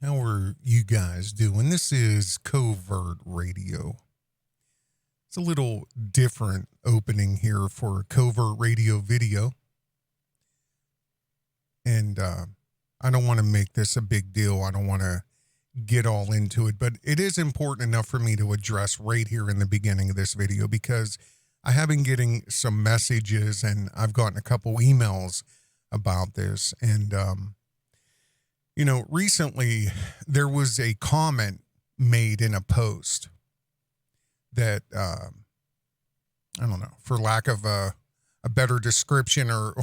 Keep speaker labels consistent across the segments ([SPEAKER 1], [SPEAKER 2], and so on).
[SPEAKER 1] How are you guys doing? This is Covert Radio. It's a little different opening here for Covert Radio video. And I don't want to make this a big deal. I don't want to get all into it, but it is important enough for me to address right here in the beginning of this video because I have been getting some messages and I've gotten a couple emails about this. And, recently there was a comment made in a post that, I don't know, for lack of a better description or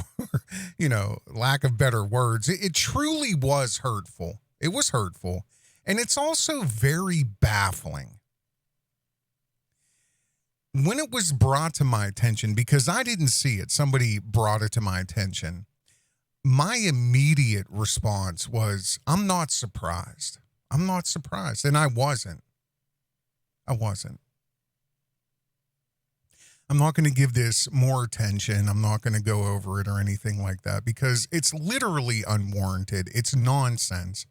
[SPEAKER 1] lack of better words, it truly was hurtful. It was hurtful. And it's also very baffling. When it was brought to my attention, because I didn't see it, somebody brought it to my attention. My immediate response was, I'm not surprised. I'm not surprised. And I wasn't. I'm not going to give this more attention. I'm not going to go over it or anything like that because it's literally unwarranted. It's nonsense.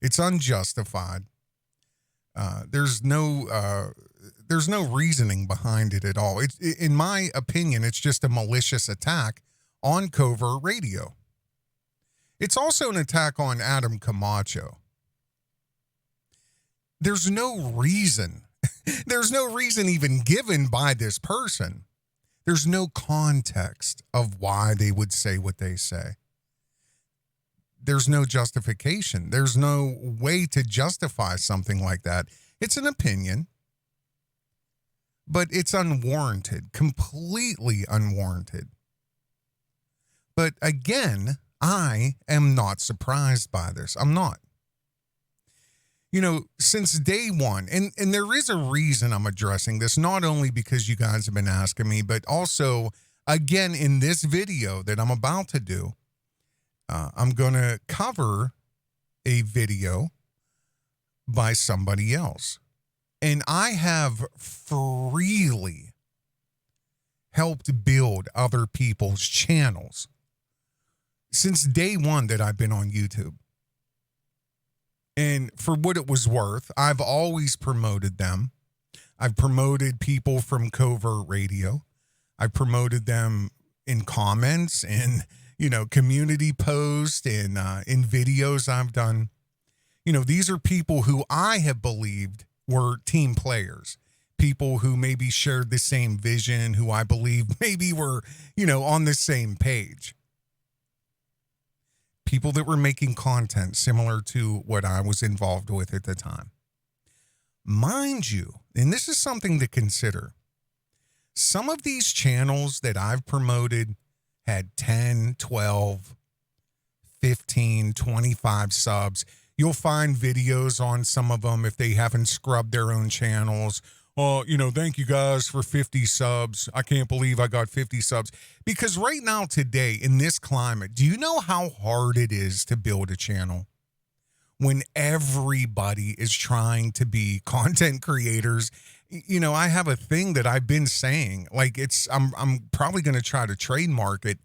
[SPEAKER 1] It's unjustified. There's no reasoning behind it at all. In my opinion, it's just a malicious attack on Covert Radio. It's also an attack on Adam Camacho. There's no reason. There's no reason even given by this person. There's no context of why they would say what they say. There's no justification. There's no way to justify something like that. It's an opinion, but it's unwarranted, completely unwarranted. But again, I am not surprised by this. I'm not. Since day one, and there is a reason I'm addressing this, not only because you guys have been asking me, but also, again, in this video that I'm about to do, I'm going to cover a video by somebody else. And I have freely helped build other people's channels since day one that I've been on YouTube. And for what it was worth, I've always promoted them. I've promoted people from Covert Radio. I've promoted them in comments and, community posts and in videos I've done. These are people who I have believed were team players, people who maybe shared the same vision, who I believe maybe were, on the same page. People that were making content similar to what I was involved with at the time. Mind you, and this is something to consider, some of these channels that I've promoted had 10, 12, 15, 25 subs. You'll find videos on some of them if they haven't scrubbed their own channels. Oh, thank you guys for 50 subs. I can't believe I got 50 subs. Because right now, today, in this climate, do you know how hard it is to build a channel? When everybody is trying to be content creators. I have a thing that I've been saying. Like I'm probably going to try to trademark it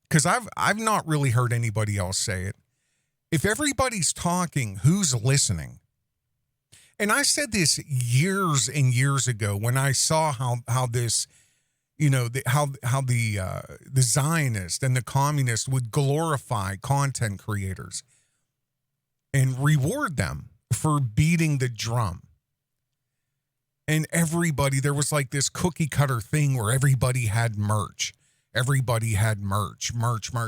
[SPEAKER 1] because I've not really heard anybody else say it. If everybody's talking, who's listening? And I said this years and years ago when I saw how this, how the Zionist and the communist would glorify content creators and reward them for beating the drum. And everybody, there was like this cookie cutter thing where everybody had merch. Everybody had merch.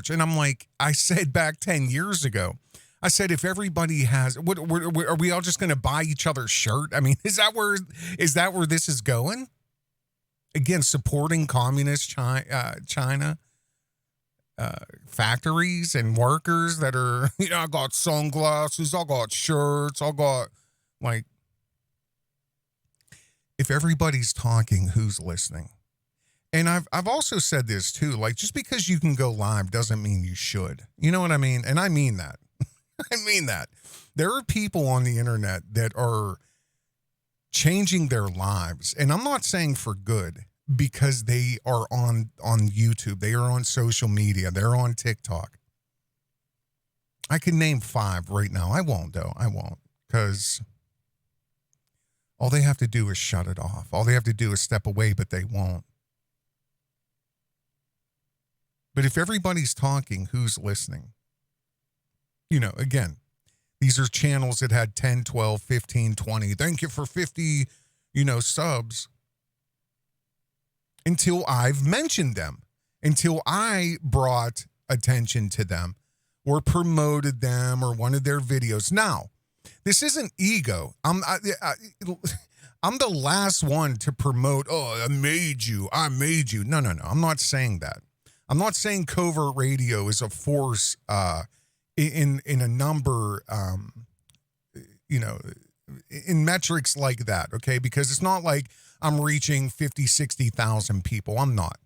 [SPEAKER 1] And I'm like, I said back 10 years ago, I said, if everybody has, are we all just going to buy each other's shirt? I mean, is that where this is going? Again, supporting communist China factories and workers that are, I got sunglasses, I got shirts, I got if everybody's talking, who's listening? And I've also said this too, just because you can go live doesn't mean you should. You know what I mean? And I mean that. I mean that. There are people on the internet that are changing their lives. And I'm not saying for good because they are on YouTube. They are on social media. They're on TikTok. I can name 5 right now. I won't, though. I won't, because all they have to do is shut it off. All they have to do is step away, but they won't. But if everybody's talking, who's listening? Again, these are channels that had 10, 12, 15, 20. Thank you for 50, subs. Until I've mentioned them, until I brought attention to them or promoted them or one of their videos. Now, this isn't ego. I'm the last one to promote, oh, I made you. No. I'm not saying that. I'm not saying Covert Radio is a force in a number, in metrics like that, okay? Because it's not like I'm reaching 50, 60,000 people. I'm not.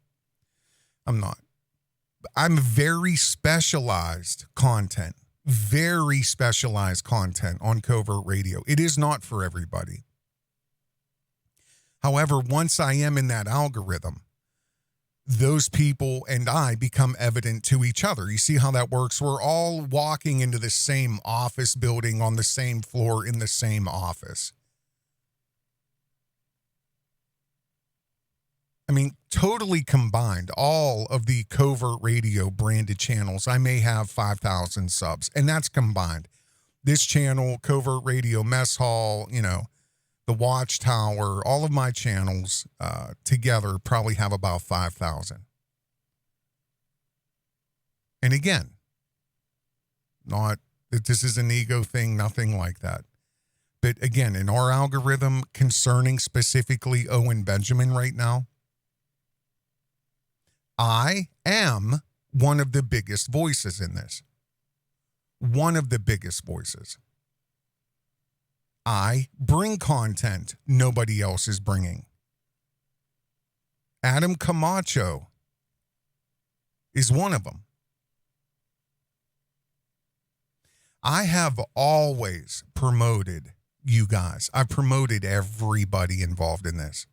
[SPEAKER 1] I'm very specialized content on Covert Radio. It is not for everybody. However, once I am in that algorithm, those people and I become evident to each other. You see how that works? We're all walking into the same office building on the same floor in the same office. I mean, totally combined, all of the Covert Radio branded channels, I may have 5,000 subs, and that's combined. This channel, Covert Radio, Mess Hall, the Watchtower, all of my channels together probably have about 5,000. And again, not that this is an ego thing, nothing like that. But again, in our algorithm concerning specifically Owen Benjamin right now, I am one of the biggest voices in this. One of the biggest voices. I bring content nobody else is bringing. Adam Camacho is one of them. I have always promoted you guys. I've promoted everybody involved in this.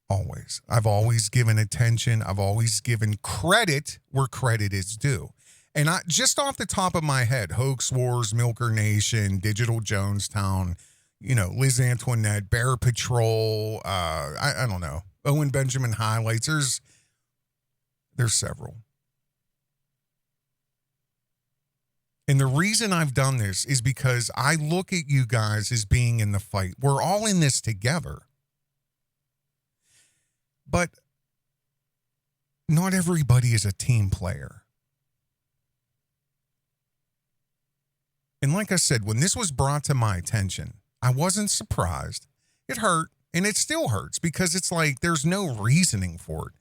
[SPEAKER 1] Always. I've always given attention. I've always given credit where credit is due. And I just off the top of my head, Hoax Wars, Milker Nation, Digital Jonestown, Liz Antoinette, Bear Patrol, I don't know, Owen Benjamin highlights. There's several. And the reason I've done this is because I look at you guys as being in the fight. We're all in this together. But not everybody is a team player. And like I said, when this was brought to my attention, I wasn't surprised. It hurt, and it still hurts because it's like there's no reasoning for it.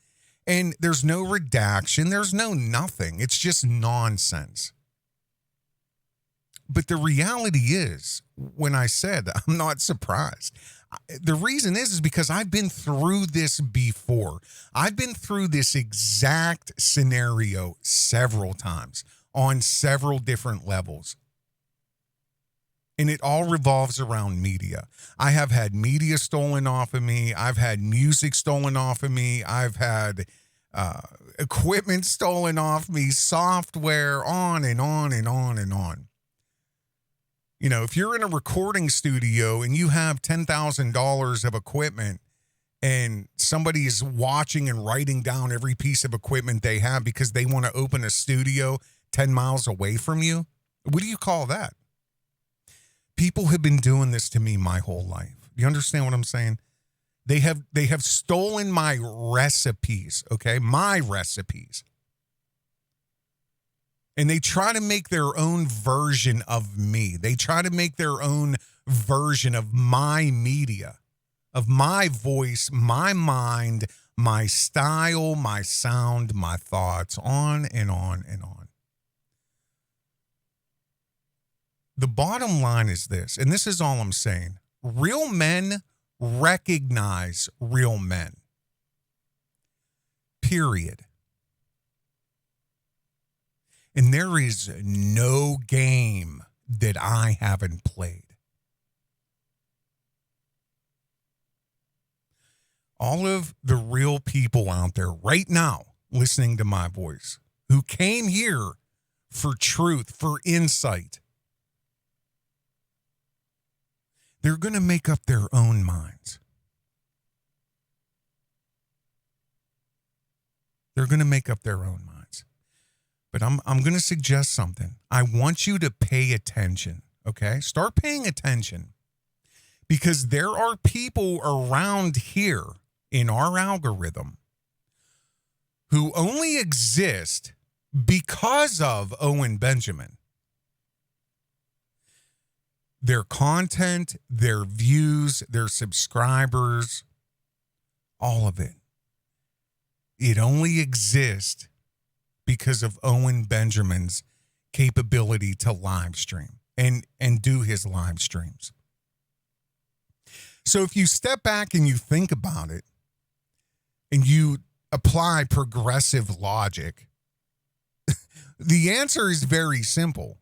[SPEAKER 1] And there's no redaction. There's no nothing. It's just nonsense. But the reality is, when I said I'm not surprised, the reason is because I've been through this before. I've been through this exact scenario several times on several different levels. And it all revolves around media. I have had media stolen off of me. I've had music stolen off of me. I've had equipment stolen off me, software, on and on and on and on. If you're in a recording studio and you have $10,000 of equipment and somebody is watching and writing down every piece of equipment they have because they want to open a studio 10 miles away from you, what do you call that? People have been doing this to me my whole life. You understand what I'm saying? They have stolen my recipes, okay? My recipes. And they try to make their own version of me. They try to make their own version of my media, of my voice, my mind, my style, my sound, my thoughts, on and on and on. The bottom line is this, and this is all I'm saying. Real men recognize real men. Period. And there is no game that I haven't played. All of the real people out there right now listening to my voice who came here for truth, for insight, they're going to make up their own minds. They're going to make up their own minds. But I'm going to suggest something. I want you to pay attention, okay? Start paying attention. Because there are people around here in our algorithm who only exist because of Owen Benjamin. Their content, their views, their subscribers, all of it. It only exists because of Owen Benjamin's capability to live stream and do his live streams. So if you step back and you think about it and you apply progressive logic, the answer is very simple.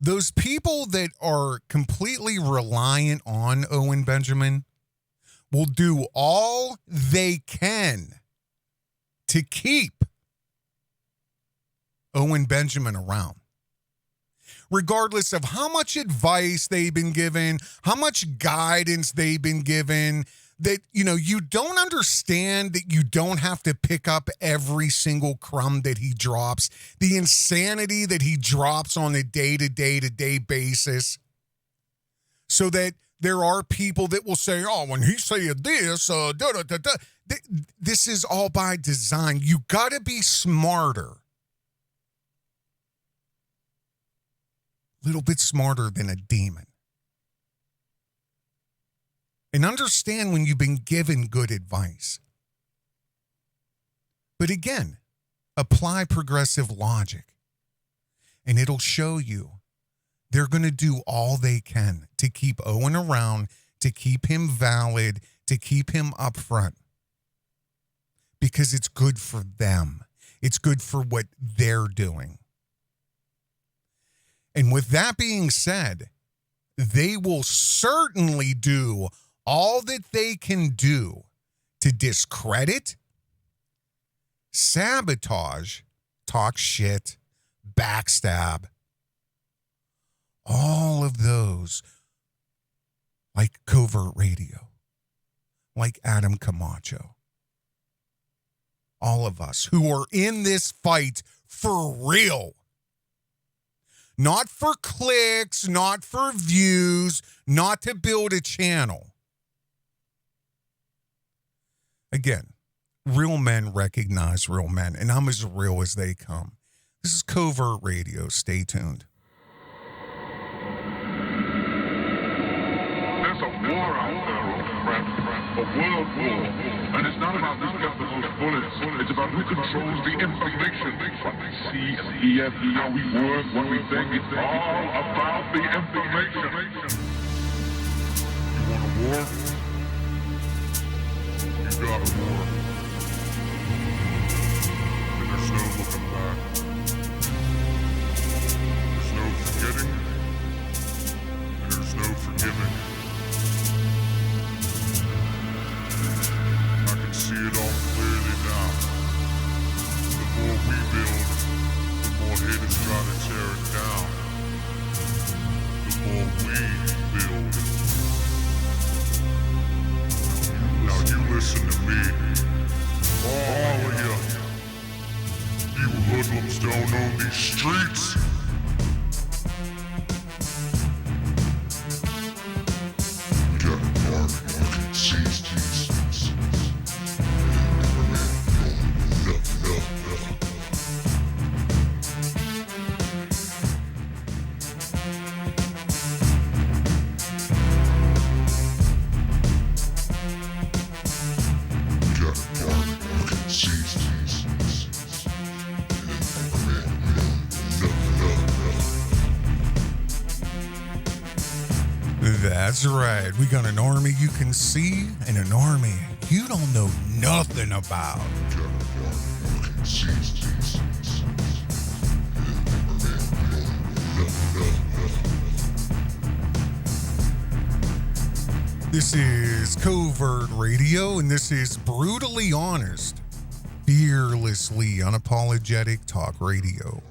[SPEAKER 1] Those people that are completely reliant on Owen Benjamin will do all they can to keep Owen Benjamin around. Regardless of how much advice they've been given, how much guidance they've been given, that, you don't understand that you don't have to pick up every single crumb that he drops, the insanity that he drops on a day-to-day basis, so that there are people that will say, oh, when he said this, this is all by design. You got to be smarter. Little bit smarter than a demon. And understand when you've been given good advice. But again, apply progressive logic. And it'll show you they're going to do all they can to keep Owen around, to keep him valid, to keep him up front. Because it's good for them. It's good for what they're doing. And with that being said, they will certainly do all that they can do to discredit, sabotage, talk shit, backstab, all of those, like Covert Radio, like Adam Camacho, all of us who are in this fight for real. Not for clicks, not for views, not to build a channel. Again, real men recognize real men, and I'm as real as they come. This is Covert Radio. Stay tuned.
[SPEAKER 2] There's a war out there, old friend. A world war. And it's not about who's got the most bullets. It's about who controls the information. What we see and hear, how we work, what we think. It's all about the information. You want a war? You got a war. And there's no looking back. There's no forgetting. And there's no forgiving. See it all clearly now. The more we build, the more haters try to tear it down. The more we build. Now you listen to me. All of you hoodlums don't own these streets. We got a mark, fucking seize these.
[SPEAKER 1] That's right. We got an army you can see and an army you don't know nothing about. This is Covert Radio, and this is brutally honest. fearlessly unapologetic talk radio.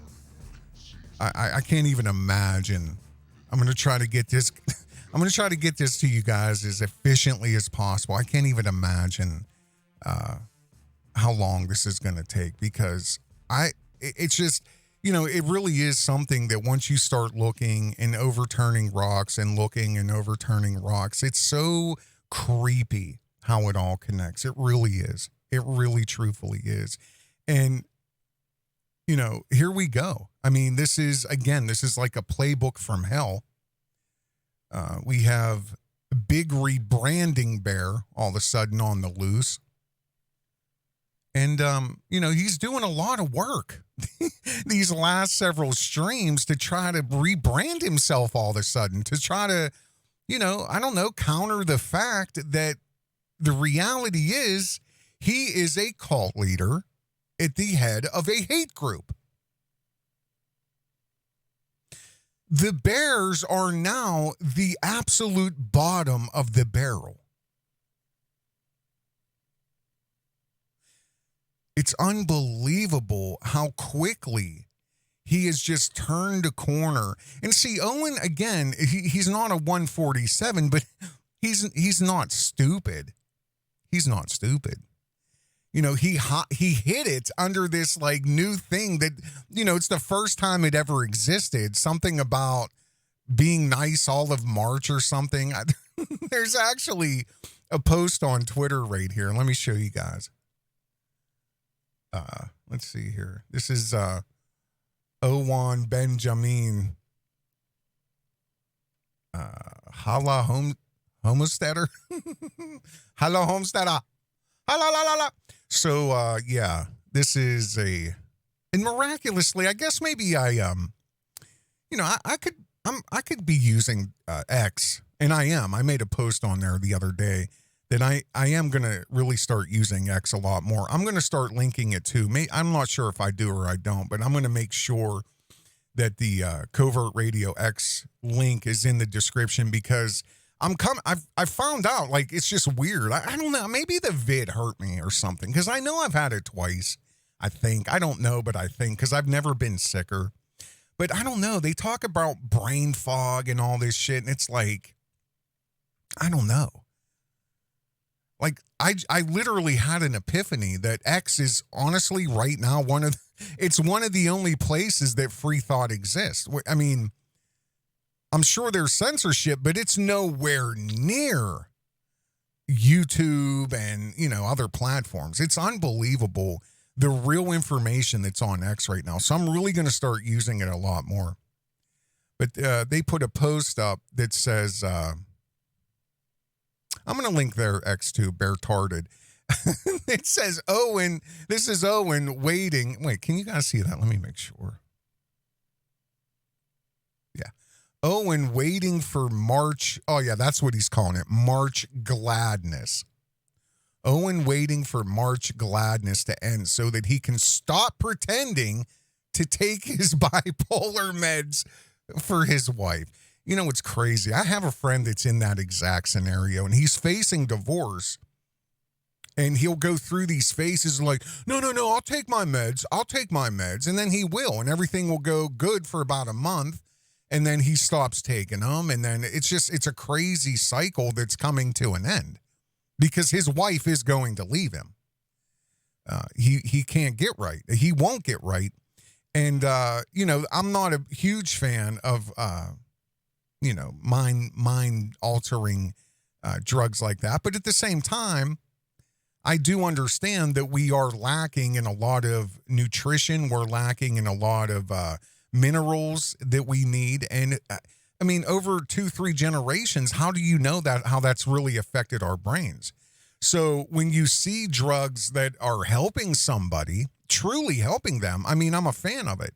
[SPEAKER 1] I can't even imagine. I'm going to try to get this. I'm going to try to get this to you guys as efficiently as possible. I can't even imagine how long this is going to take, because it's just, it really is something that once you start looking and overturning rocks and looking and overturning rocks, it's so creepy how it all connects. It really is. It really truthfully is. And, here we go. I mean, this is like a playbook from hell. We have big rebranding bear all of a sudden on the loose. And, he's doing a lot of work these last several streams to try to rebrand himself all of a sudden, to try to, counter the fact that the reality is he is a cult leader at the head of a hate group. The bears are now the absolute bottom of the barrel. It's unbelievable how quickly he has just turned a corner. And see, Owen, again, he's not a 147, but he's not stupid. He's not stupid. He hid it under this like new thing that, it's the first time it ever existed. Something about being nice all of March or something. There's actually a post on Twitter right here. Let me show you guys. Let's see here. This is Owen Benjamin Hala Homesteader. Hala Homesteader. So this is and miraculously, I guess maybe I could be using X, and I am. I made a post on there the other day that I am going to really start using X a lot more. I'm going to start linking it too. I'm not sure if I do or I don't, but I'm going to make sure that the Covert Radio X link is in the description, because I found out, like, it's just weird. I don't know. Maybe the vid hurt me or something, because I know I've had it twice. I think. I don't know, but I think, because I've never been sicker. But I don't know. They talk about brain fog and all this shit, and it's like, I don't know. Like, I literally had an epiphany that X is honestly right now one of the only places that free thought exists. I mean, I'm sure there's censorship, but it's nowhere near YouTube and, other platforms. It's unbelievable, the real information that's on X right now. So I'm really going to start using it a lot more. But they put a post up that says, I'm going to link their X to Beartaria. It says, Owen, this is Owen waiting. Wait, can you guys see that? Let me make sure. Yeah. Owen waiting for March. Oh, yeah, that's what he's calling it. March gladness. Owen waiting for March gladness to end so that he can stop pretending to take his bipolar meds for his wife. It's crazy. I have a friend that's in that exact scenario, and he's facing divorce. And he'll go through these phases like, no, I'll take my meds. And then he will, and everything will go good for about a month. And then he stops taking them. And then it's a crazy cycle that's coming to an end, because his wife is going to leave him. He can't get right. He won't get right. And, I'm not a huge fan of, mind altering drugs like that. But at the same time, I do understand that we are lacking in a lot of nutrition. We're lacking in a lot of minerals that we need. And over 2-3 generations, how do you know how that's really affected our brains? So when you see drugs that are helping somebody, truly helping them, I'm a fan of it.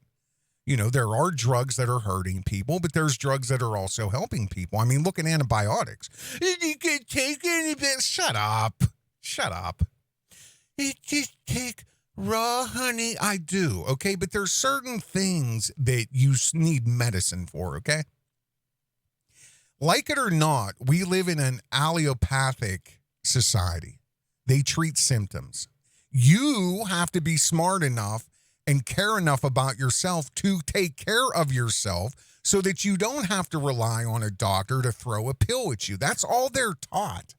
[SPEAKER 1] There are drugs that are hurting people, but there's drugs that are also helping people. Look at antibiotics. You can take anything. Shut up. You just take raw honey. I do, okay? But there's certain things that you need medicine for, okay? Like it or not, we live in an allopathic society. They treat symptoms. You have to be smart enough and care enough about yourself to take care of yourself so that you don't have to rely on a doctor to throw a pill at you. That's all they're taught.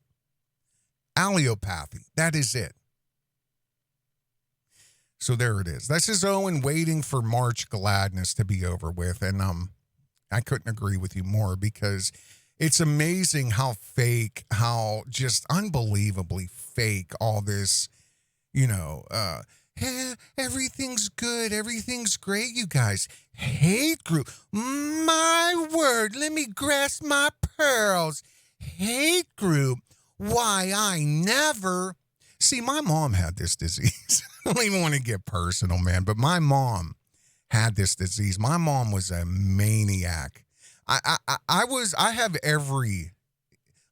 [SPEAKER 1] Allopathy. That is it. So there it is. This is Owen waiting for March gladness to be over with. And I couldn't agree with you more, because it's amazing how fake, how just unbelievably fake all this, everything's good, everything's great, you guys. Hate group. My word, let me grasp my pearls. Hate group. Why, I never. See, my mom had this disease. I don't even want to get personal, man, but my mom had this disease. My mom was a maniac.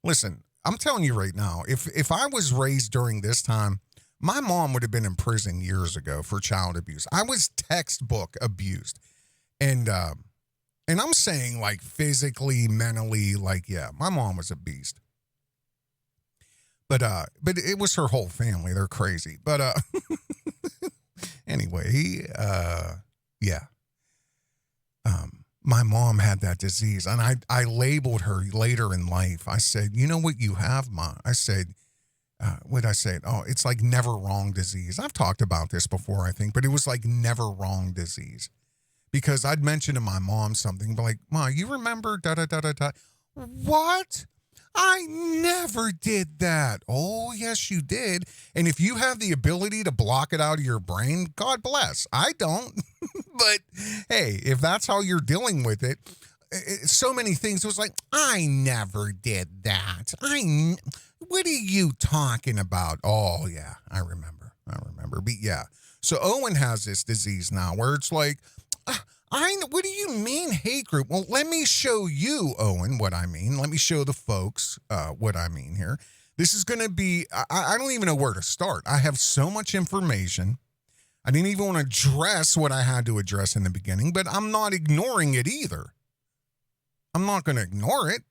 [SPEAKER 1] Listen, I'm telling you right now, if I was raised during this time, my mom would have been in prison years ago for child abuse. I was textbook abused. And I'm saying, like, physically, mentally, like, yeah, my mom was a beast. But it was her whole family. They're crazy. But anyway, yeah. My mom had that disease, and I labeled her later in life. I said, you know what you have, Ma? I said, what did I say? Oh, it's like never wrong disease. I've talked about this before, I think, but it was like never wrong disease. Because I'd mention to my mom something, but like, Ma, you remember da-da-da-da-da? What? I never did that. Oh, yes, you did. And if you have the ability to block it out of your brain, God bless. I don't. But, hey, if that's how you're dealing with it, so many things. It was like, I never did that. What are you talking about? Oh, yeah, I remember. But, yeah. So Owen has this disease now where it's like, what do you mean hate group? Well, let me show you, Owen, what I mean. Let me show the folks what I mean here. This is going to be, I don't even know where to start. I have so much information. I didn't even want to address what I had to address in the beginning, but I'm not ignoring it either. I'm not going to ignore it.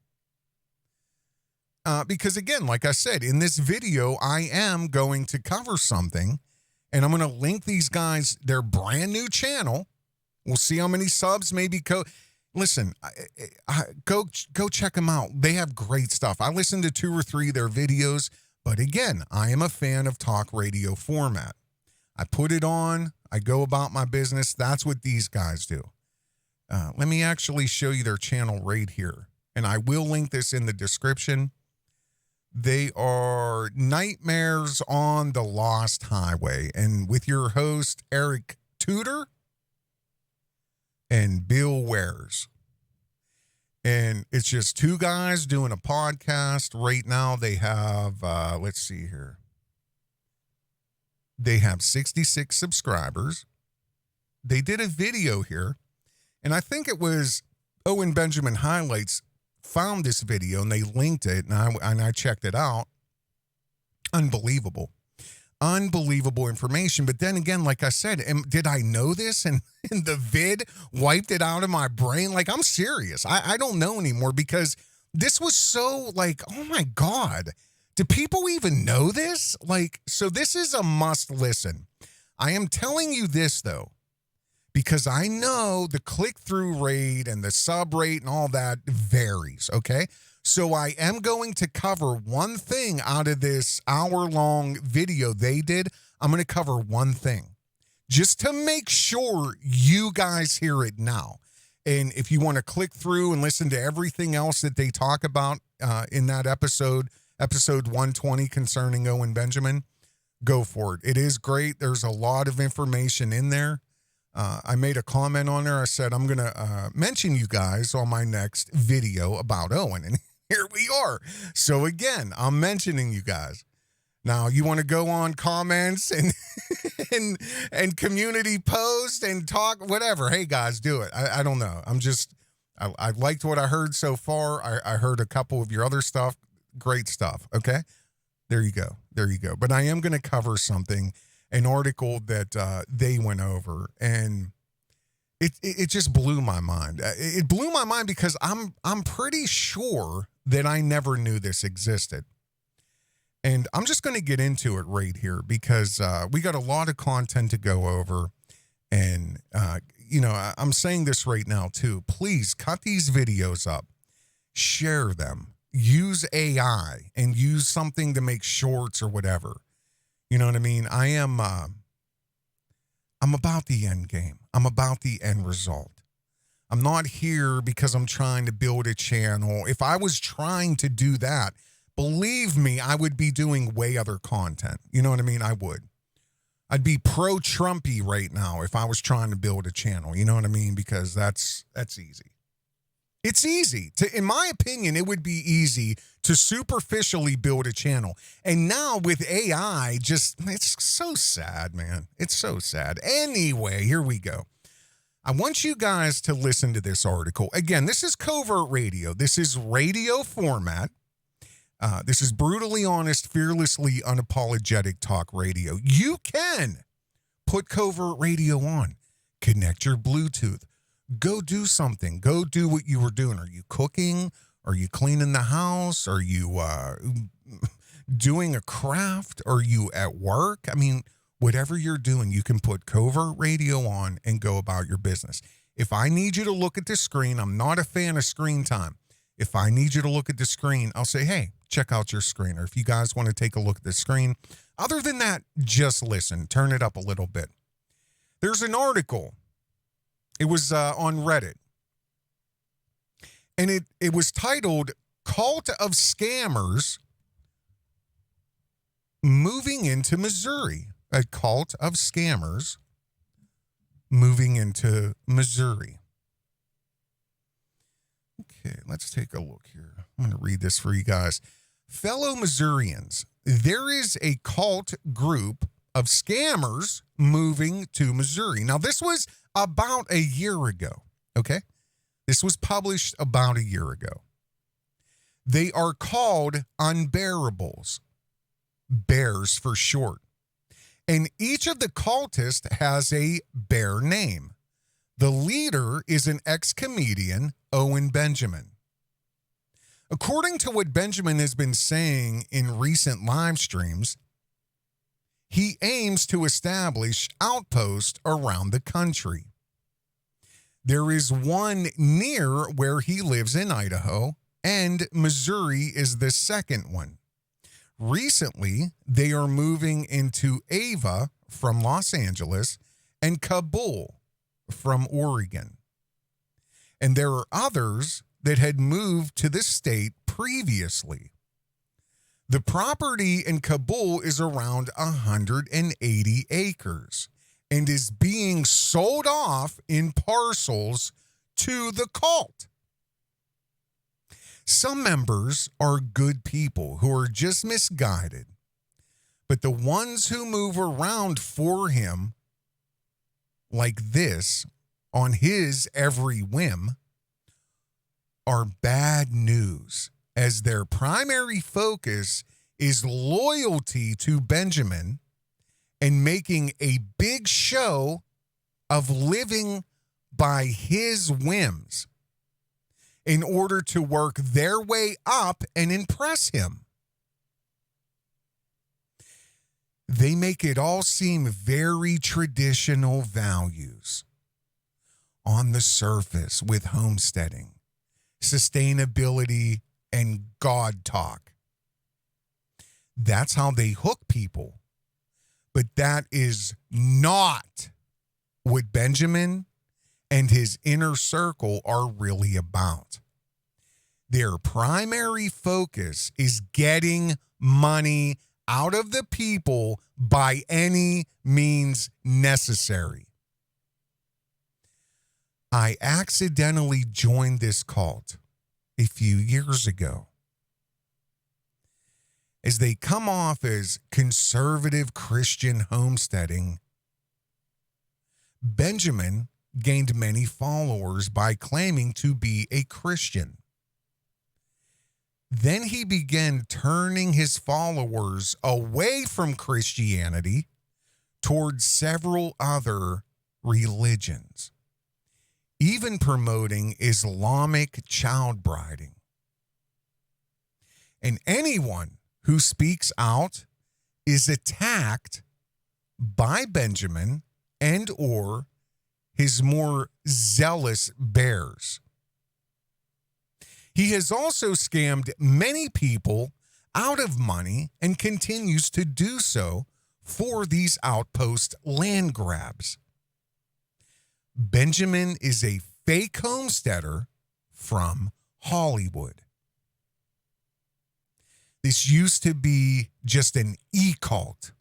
[SPEAKER 1] Because again, like I said, in this video, I am going to cover something, and I'm going to link these guys, their brand new channel. We'll see how many subs maybe listen, go check them out. They have great stuff. I listened to 2 or 3 of their videos, but again, I am a fan of talk radio format. I put it on. I go about my business. That's what these guys do. Let me actually show you their channel right here, and I will link this in the description. They are Nightmares on the Lost Highway, and with your host, Eric Tudor and Bill Wares. And it's just 2 guys doing a podcast. Right now they have, let's see here. They have 66 subscribers. They did a video here, and I think it was Owen Benjamin Highlights found this video, and they linked it, and I checked it out. Unbelievable information. But then again, like I said, did I know this? And the vid wiped it out of my brain. Like, I'm serious. I don't know anymore, because this was so like, oh my God, do people even know this? Like, so this is a must listen. I am telling you this though, because I know the click-through rate and the sub rate and all that varies, okay? So I am going to cover one thing out of this hour-long video they did. I'm going to cover one thing just to make sure you guys hear it now. And if you want to click through and listen to everything else that they talk about in that episode 120 concerning Owen Benjamin, go for it. It is great. There's a lot of information in there. I made a comment on there. I said, I'm going to mention you guys on my next video about Owen. And here we are. So again, I'm mentioning you guys. Now, you want to go on comments and and community post and talk, whatever. Hey, guys, do it. I don't know. I liked what I heard so far. I heard a couple of your other stuff. Great stuff. Okay. There you go. But I am going to cover something, an article that they went over, and it just blew my mind. It blew my mind because I'm pretty sure that I never knew this existed. And I'm just going to get into it right here because we got a lot of content to go over. And, I'm saying this right now, too. Please cut these videos up, share them, use AI, and use something to make shorts or whatever. You know what I mean? I'm about the end game. I'm about the end result. I'm not here because I'm trying to build a channel. If I was trying to do that, believe me, I would be doing way other content. You know what I mean? I would. I'd be pro-Trumpy right now if I was trying to build a channel. You know what I mean? Because that's easy. It's easy. In my opinion, it would be easy to superficially build a channel. And now with AI, it's so sad, man. It's so sad. Anyway, here we go. I want you guys to listen to this article. Again, this is Covert Radio. This is radio format. This is brutally honest, fearlessly unapologetic talk radio. You can put Covert Radio on. Connect your Bluetooth. Go do something. Go do what you were doing. Are you cooking? Are you cleaning the house? Are you doing a craft? Are you at work? I mean, whatever you're doing, you can put Covert Radio on and go about your business. If I need you to look at the screen, I'm not a fan of screen time. If I need you to look at the screen, I'll say, hey, check out your screen. Or if you guys want to take a look at the screen. Other than that, just listen. Turn it up a little bit. There's an article. It was on Reddit. And it was titled, Cult of Scammers Moving into Missouri. A cult of scammers moving into Missouri. Okay, let's take a look here. I'm going to read this for you guys. Fellow Missourians, there is a cult group of scammers moving to Missouri. Now, this was about a year ago, okay? This was published about a year ago. They are called Unbearables, bears for short. And each of the cultists has a bear name. The leader is an ex-comedian, Owen Benjamin. According to what Benjamin has been saying in recent live streams, he aims to establish outposts around the country. There is one near where he lives in Idaho, and Missouri is the second one. Recently, they are moving into Ava from Los Angeles and Kabul from Oregon. And there are others that had moved to the state previously. The property in Kabul is around 180 acres and is being sold off in parcels to the cult. Some members are good people who are just misguided, but the ones who move around for him like this on his every whim are bad news, as their primary focus is loyalty to Benjamin and making a big show of living by his whims in order to work their way up and impress him. They make it all seem very traditional values on the surface with homesteading, sustainability, and God talk. That's how they hook people. But that is not what Benjamin and his inner circle are really about. Their primary focus is getting money out of the people by any means necessary. I accidentally joined this cult a few years ago, as they come off as conservative Christian homesteading. Benjamin gained many followers by claiming to be a Christian. Then he began turning his followers away from Christianity towards several other religions, even promoting Islamic child briding. And anyone who speaks out is attacked by Benjamin and or his more zealous bears. He has also scammed many people out of money and continues to do so for these outpost land grabs. Benjamin is a fake homesteader from Hollywood. This used to be just an e-cult,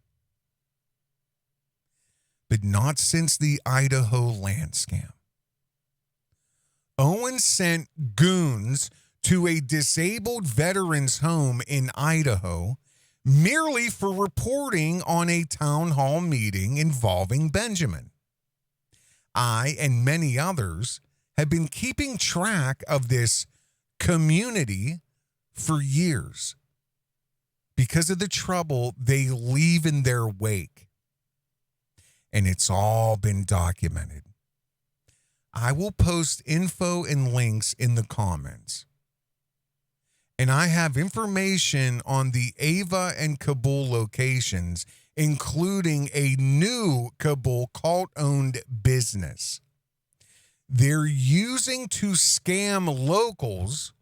[SPEAKER 1] but not since the Idaho land scam. Owen sent goons to a disabled veterans home in Idaho merely for reporting on a town hall meeting involving Benjamin. I and many others have been keeping track of this community for years because of the trouble they leave in their wake. And it's all been documented. I will post info and links in the comments. And I have information on the Ava and Kabul locations, including a new Kabul cult-owned business. They're using to scam locals,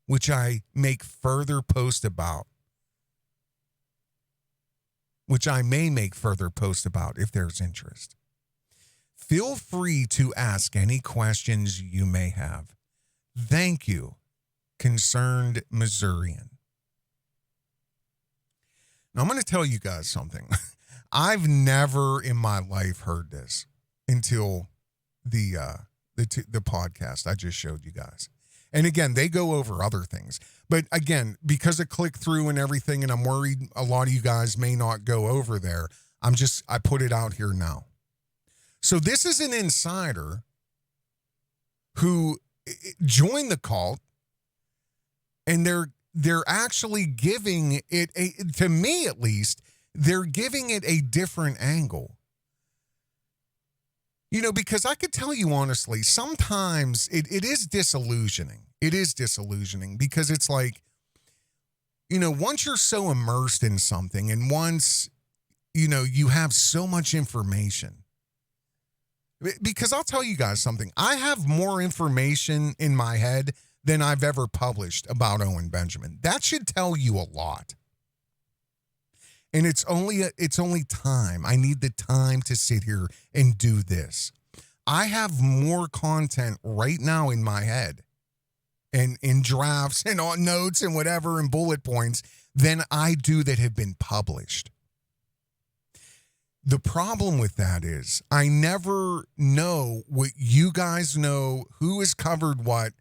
[SPEAKER 1] which I make further posts about, which I may make further posts about if there's interest. Feel free to ask any questions you may have. Thank you, Concerned Missourian. Now, I'm going to tell you guys something. I've never in my life heard this until the podcast I just showed you guys. And again, they go over other things. But again, because of click through and everything, and I'm worried a lot of you guys may not go over there, I put it out here now. So this is an insider who joined the cult, and they're actually giving it to me at least, they're giving it a different angle. You know, because I could tell you honestly, sometimes it is disillusioning. It is disillusioning because it's like, you know, once you're so immersed in something and once, you know, you have so much information. Because I'll tell you guys something. I have more information in my head than I've ever published about Owen Benjamin. That should tell you a lot. And it's only time. I need the time to sit here and do this. I have more content right now in my head and in drafts and on notes and whatever and bullet points than I do that have been published. The problem with that is I never know what you guys know, who has covered what.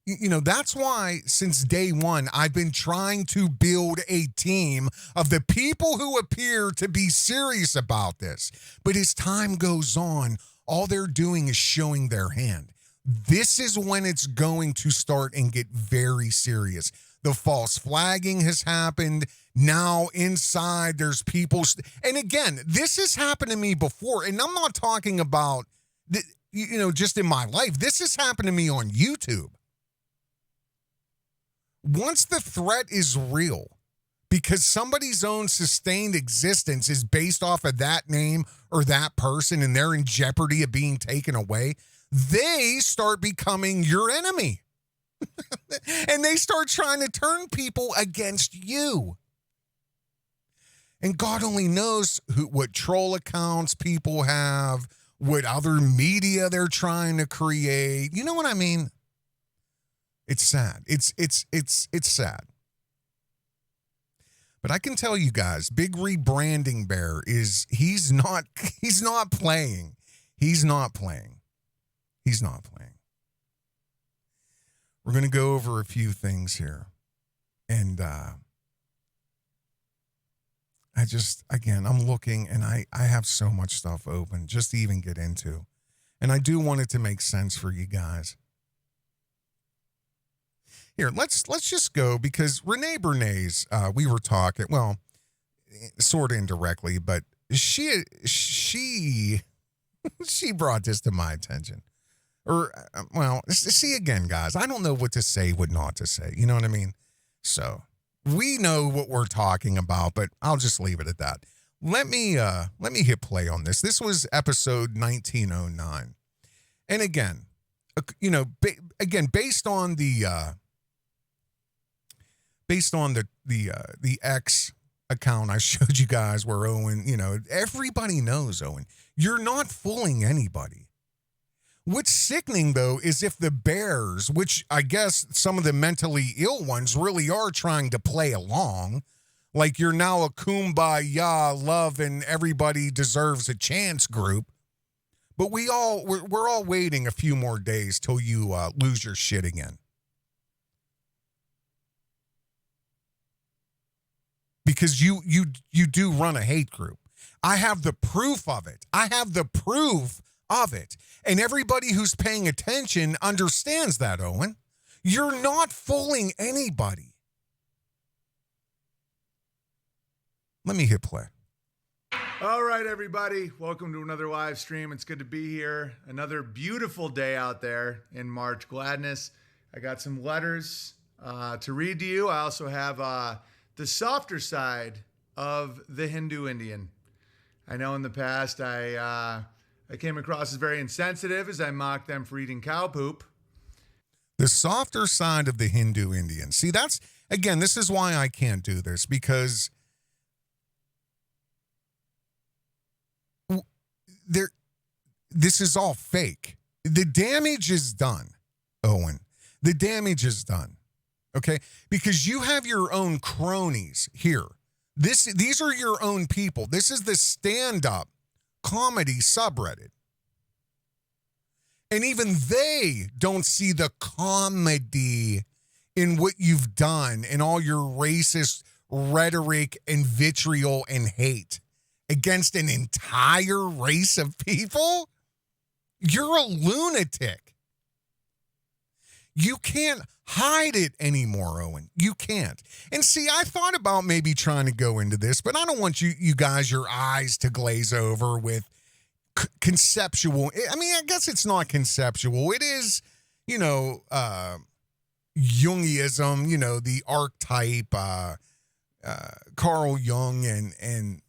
[SPEAKER 1] You know, that's why since day one, I've been trying to build a team of the people who appear to be serious about this. But as time goes on, all they're doing is showing their hand. This is when it's going to start and get very serious. The false flagging has happened. Now inside there's people. And again, this has happened to me before. And I'm not talking about, you know, just in my life. This has happened to me on YouTube. Once the threat is real, because somebody's own sustained existence is based off of that name or that person and they're in jeopardy of being taken away, they start becoming your enemy. And they start trying to turn people against you. And God only knows what troll accounts people have, what other media they're trying to create. You know what I mean? It's sad. It's sad. But I can tell you guys, big rebranding bear he's not playing. He's not playing. We're going to go over a few things here. And I'm looking and I have so much stuff open just to even get into. And I do want it to make sense for you guys. Here, let's just go because Renee Bernays, we were talking, well, sort of indirectly, but she brought this to my attention. Or, well, see again, guys, I don't know what to say, what not to say. You know what I mean? So we know what we're talking about, but I'll just leave it at that. Let me hit play on this. This was episode 1909. And again, based on the X account I showed you guys where Owen, everybody knows Owen. You're not fooling anybody. What's sickening, though, is if the bears, which I guess some of the mentally ill ones really are trying to play along, like you're now a kumbaya, love, and everybody deserves a chance group. But we're all waiting a few more days till you lose your shit again. Because you do run a hate group. I have the proof of it. And everybody who's paying attention understands that, Owen. You're not fooling anybody. Let me hit play.
[SPEAKER 3] All right, everybody. Welcome to another live stream. It's good to be here. Another beautiful day out there in March Gladness. I got some letters to read to you. I also have the softer side of the Hindu Indian. I know in the past I came across as very insensitive as I mocked them for eating cow poop.
[SPEAKER 1] The softer side of the Hindu Indian. See, this is why I can't do this, because this is all fake. The damage is done, Owen. The damage is done. Okay? Because you have your own cronies here. These are your own people. This is the stand-up comedy subreddit. And even they don't see the comedy in what you've done and all your racist rhetoric and vitriol and hate against an entire race of people. You're a lunatic. You can't hide it anymore, Owen. You can't. And see, I thought about maybe trying to go into this, but I don't want you guys, your eyes to glaze over with conceptual. I mean, I guess it's not conceptual. It is, Jungism, the archetype, Carl Jung and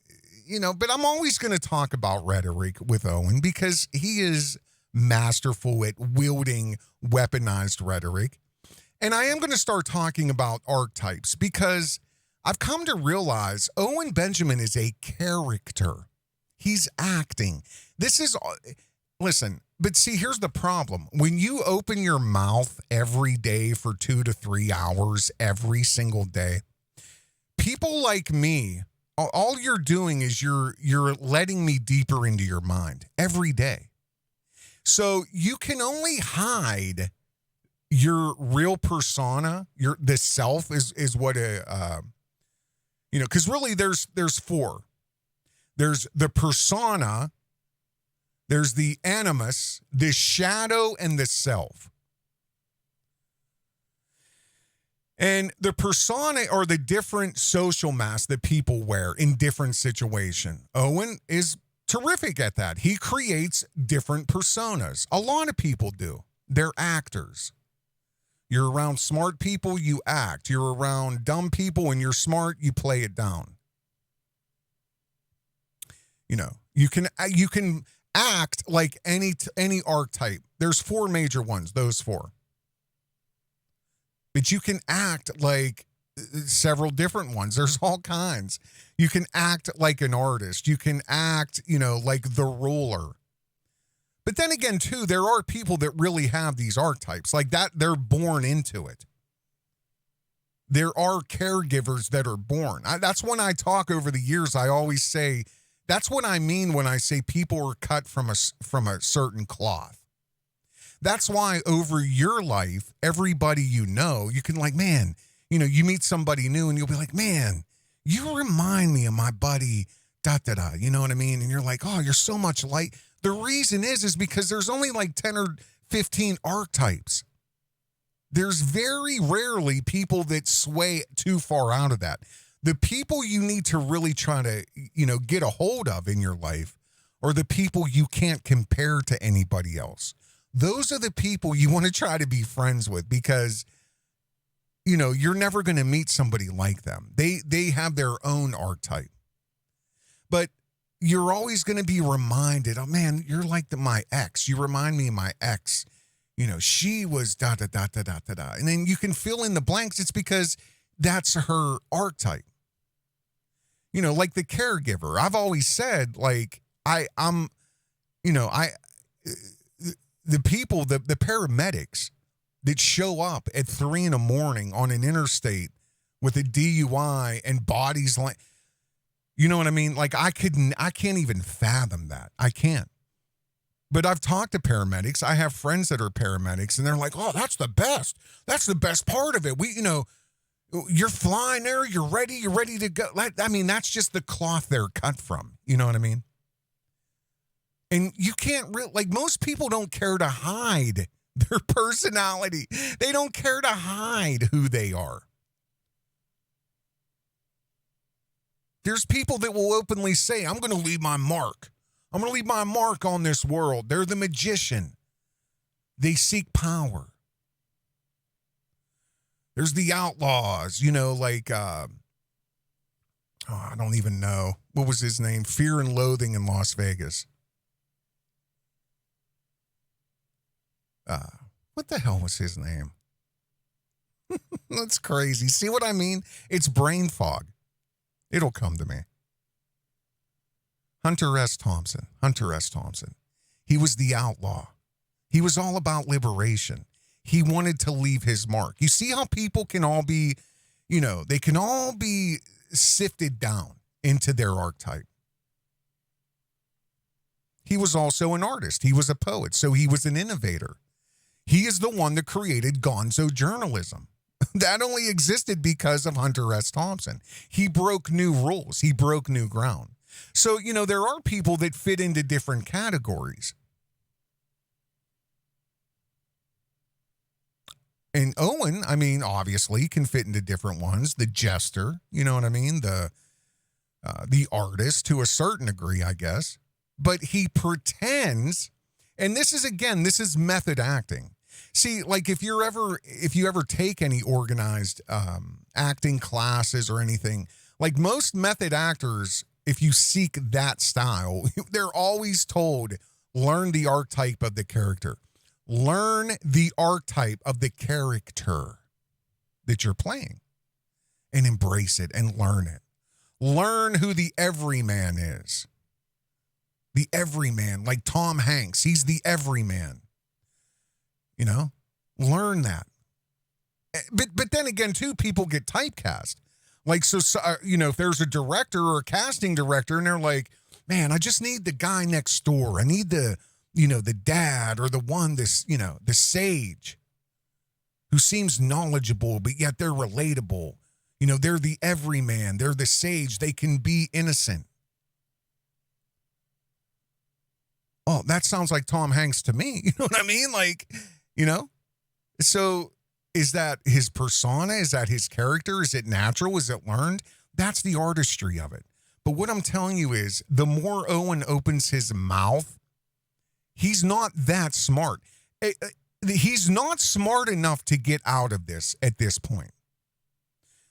[SPEAKER 1] but I'm always going to talk about rhetoric with Owen because he is masterful at wielding weaponized rhetoric. And I am going to start talking about archetypes because I've come to realize Owen Benjamin is a character. He's acting. Listen, but see, here's the problem. When you open your mouth every day for 2 to 3 hours every single day, people like me, all you're doing is you're letting me deeper into your mind every day. So you can only hide your real persona, the self is what because really there's four. There's the persona, there's the animus, the shadow, and the self. And the persona are the different social masks that people wear in different situations. Owen is terrific at that. He creates different personas. A lot of people do. They're actors. You're around smart people, you act. You're around dumb people, and you're smart, you play it down. You can act like any archetype. There's 4 major ones, those 4. But you can act like several different ones. There's all kinds. You can act like an artist. You can act, like the ruler. But then again, too, there are people that really have these archetypes. Like that, they're born into it. There are caregivers that are born. That's when I talk over the years, I always say, that's what I mean when I say people are cut from a certain cloth. That's why over your life, everybody you can man, you meet somebody new and you'll be like, man, you remind me of my buddy, da-da-da, you know what I mean? And you're like, oh, you're so much like. The reason is because there's only like 10 or 15 archetypes. There's very rarely people that sway too far out of that. The people you need to really try to, get a hold of in your life are the people you can't compare to anybody else. Those are the people you want to try to be friends with because you're never going to meet somebody like them. They have their own archetype. But you're always going to be reminded, oh man, you're like my ex. You remind me of my ex. She was da da da da da da da. And then you can fill in the blanks. It's because that's her archetype. Like the caregiver. I've always said, like, the people, the paramedics that show up at 3 a.m. on an interstate with a DUI and bodies like, you know what I mean? Like I can't even fathom that. I can't. But I've talked to paramedics. I have friends that are paramedics and they're like, oh, that's the best. That's the best part of it. You're flying there. You're ready to go. I mean, that's just the cloth they're cut from. You know what I mean? And you can't like most people don't care to hide their personality. They don't care to hide who they are. There's people that will openly say, I'm going to leave my mark. I'm going to leave my mark on this world. They're the magician. They seek power. There's the outlaws, I don't even know. What was his name? Fear and Loathing in Las Vegas. What the hell was his name? That's crazy. See what I mean? It's brain fog. It'll come to me. Hunter S. Thompson. He was the outlaw. He was all about liberation. He wanted to leave his mark. You see how people can all be, they can all be sifted down into their archetype. He was also an artist. He was a poet. So he was an innovator. He is the one that created gonzo journalism. That only existed because of Hunter S. Thompson. He broke new rules. He broke new ground. So, there are people that fit into different categories. And Owen, obviously can fit into different ones. The jester, you know what I mean? The artist to a certain degree, I guess. But he pretends, and this is method acting. See, like if you ever take any organized acting classes or anything, like most method actors, if you seek that style, they're always told, learn the archetype of the character. Learn the archetype of the character that you're playing and embrace it and learn it. Learn who the everyman is. The everyman, like Tom Hanks, he's the everyman. Learn that. But then again, too, people get typecast. Like, so if there's a director or a casting director and they're like, man, I just need the guy next door. I need the dad or the one, the sage who seems knowledgeable, but yet they're relatable. They're the everyman. They're the sage. They can be innocent. Oh, that sounds like Tom Hanks to me. You know what I mean? Like, so is that his persona? Is that his character? Is it natural? Is it learned? That's the artistry of it. But what I'm telling you is the more Owen opens his mouth, he's not that smart. He's not smart enough to get out of this at this point.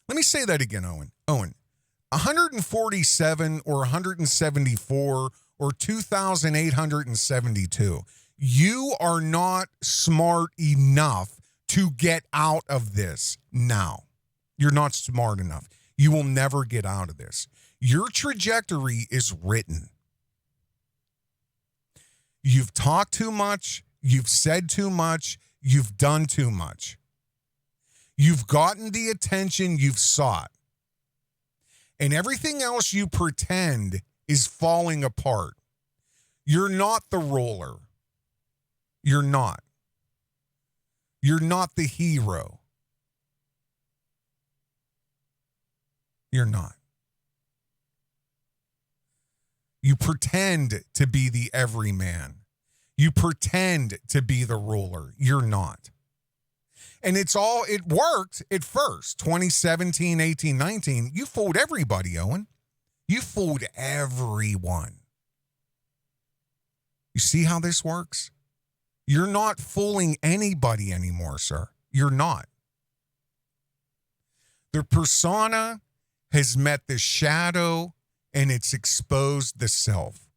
[SPEAKER 1] Let me say that again, Owen. 147 or 174 or 2,872. You are not smart enough to get out of this now. You're not smart enough. You will never get out of this. Your trajectory is written. You've talked too much. You've said too much. You've done too much. You've gotten the attention you've sought. And everything else you pretend is falling apart. You're not the roller. You're not. You're not the hero. You're not. You pretend to be the everyman. You pretend to be the ruler. You're not. And it worked at first. 2017, 18, 19. You fooled everybody, Owen. You fooled everyone. You see how this works? You're not fooling anybody anymore, sir. You're not. The persona has met the shadow and it's exposed the self.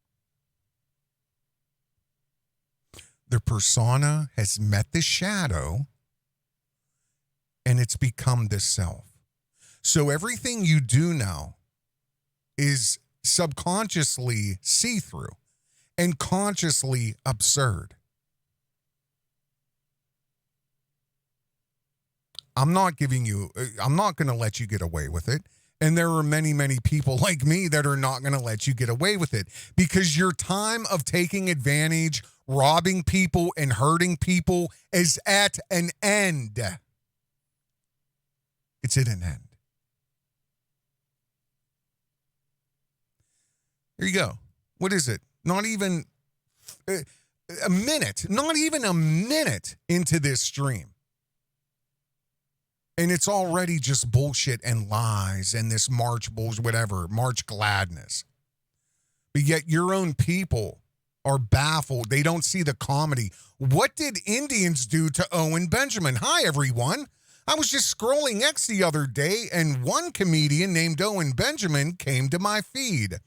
[SPEAKER 1] The persona has met the shadow and it's become the self. So everything you do now is subconsciously see-through and consciously absurd. I'm not going to let you get away with it. And there are many, many people like me that are not going to let you get away with it because your time of taking advantage, robbing people, and hurting people is at an end. It's at an end. There you go. What is it? Not even a minute, not even a minute into this stream. And it's already just bullshit and lies and this March bullshit, whatever, March gladness. But yet your own people are baffled. They don't see the comedy. What did Indians do to Owen Benjamin? Hi, everyone. I was just scrolling X the other day and one comedian named Owen Benjamin came to my feed.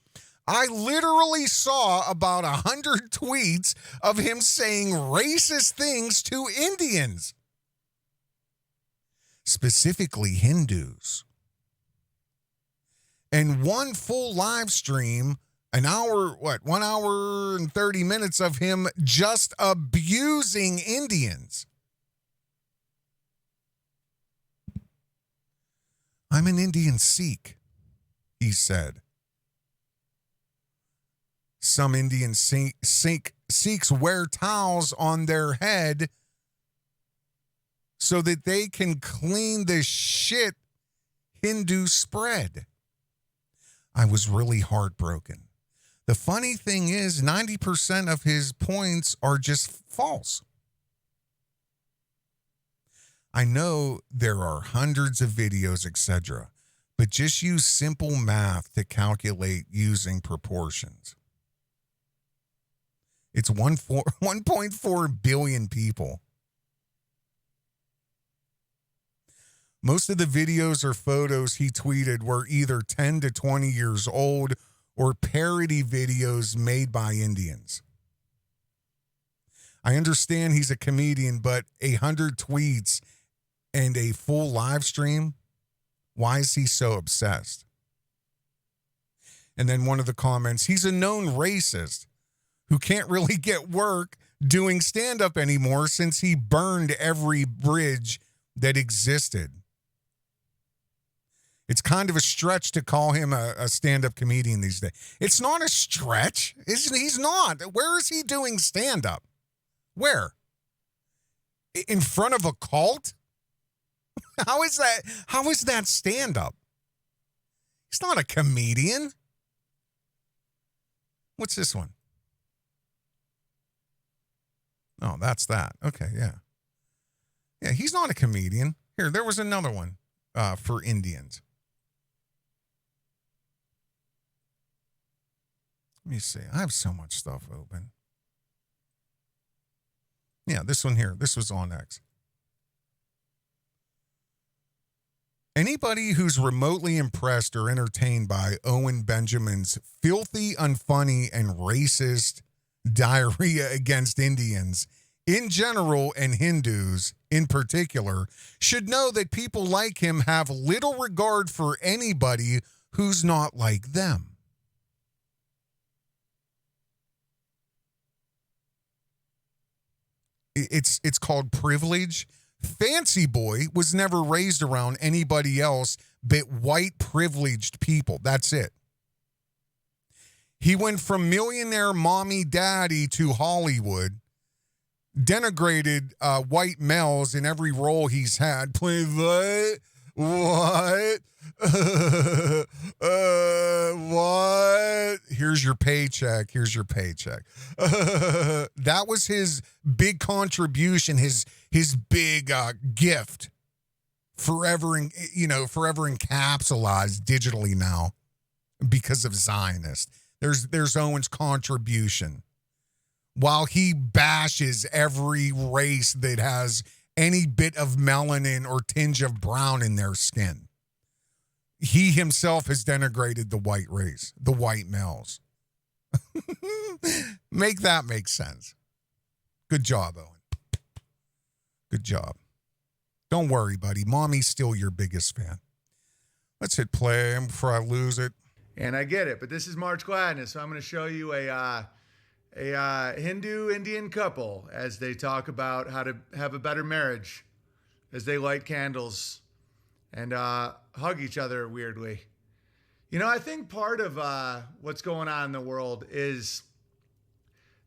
[SPEAKER 1] I literally saw about 100 tweets of him saying racist things to Indians. Specifically Hindus. And one full live stream, 1 hour and 30 minutes of him just abusing Indians. I'm an Indian Sikh, he said. Some Indian Sikhs wear towels on their head so that they can clean the shit Hindus spread. I was really heartbroken. The funny thing is, 90% of his points are just false. I know there are hundreds of videos, etc., but just use simple math to calculate using proportions. It's 1.4 billion people. Most of the videos or photos he tweeted were either 10 to 20 years old or parody videos made by Indians. I understand he's a comedian, but 100 tweets and a full live stream? Why is he so obsessed? And then one of the comments, he's a known racist who can't really get work doing stand-up anymore since he burned every bridge that existed. It's kind of a stretch to call him a stand-up comedian these days. It's not a stretch. He's not. Where is he doing stand-up? Where? In front of a cult? How is that stand-up? He's not a comedian. What's this one? Oh, that's that. Okay, yeah. Yeah, he's not a comedian. Here, there was another one for Indians. Let me see. I have so much stuff open. Yeah, this one here. This was on X. Anybody who's remotely impressed or entertained by Owen Benjamin's filthy, unfunny, and racist diarrhea against Indians in general and Hindus in particular should know that people like him have little regard for anybody who's not like them. It's called privilege. Fancy Boy was never raised around anybody else but white privileged people. That's it. He went from millionaire mommy daddy to Hollywood, denigrated white males in every role he's had. Play what? What? Here's your paycheck. Here's your paycheck. That was his big contribution, his big gift. Forever encapsulized digitally now because of Zionist. There's Owen's contribution. While he bashes every race that has any bit of melanin or tinge of brown in their skin. he himself has denigrated the white race, the white males. Make that make sense. Good job, Owen. Good job. Don't worry, buddy. Mommy's still your biggest fan. Let's hit play before I lose it.
[SPEAKER 3] And I get it, but this is March Gladness, so I'm going to show you a Hindu-Indian couple as they talk about how to have a better marriage, as they light candles and hug each other weirdly. You know, I think part of what's going on in the world is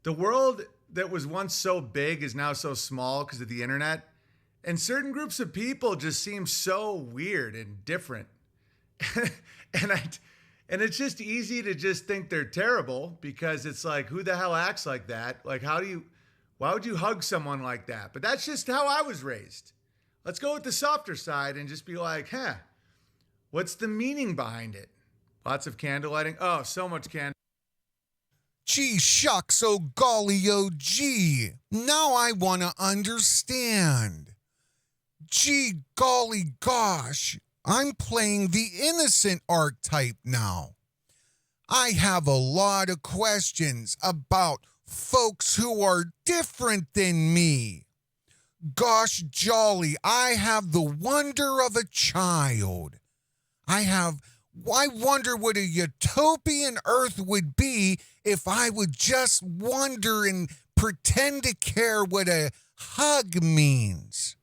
[SPEAKER 3] the world that was once so big is now so small because of the internet. And certain groups of people just seem so weird and different. And it's just easy to just think they're terrible because it's like, who the hell acts like that? Like, why would you hug someone like that? But that's just how I was raised. Let's go with the softer side and just be like, what's the meaning behind it? Lots of candle lighting. Oh, so much candle.
[SPEAKER 1] Gee shucks, oh golly, oh gee. Now I want to understand. Gee golly gosh, I'm playing the innocent archetype now. I have a lot of questions about folks who are different than me. Gosh jolly, I have the wonder of a child. I wonder what a utopian earth would be if I would just wonder and pretend to care what a hug means.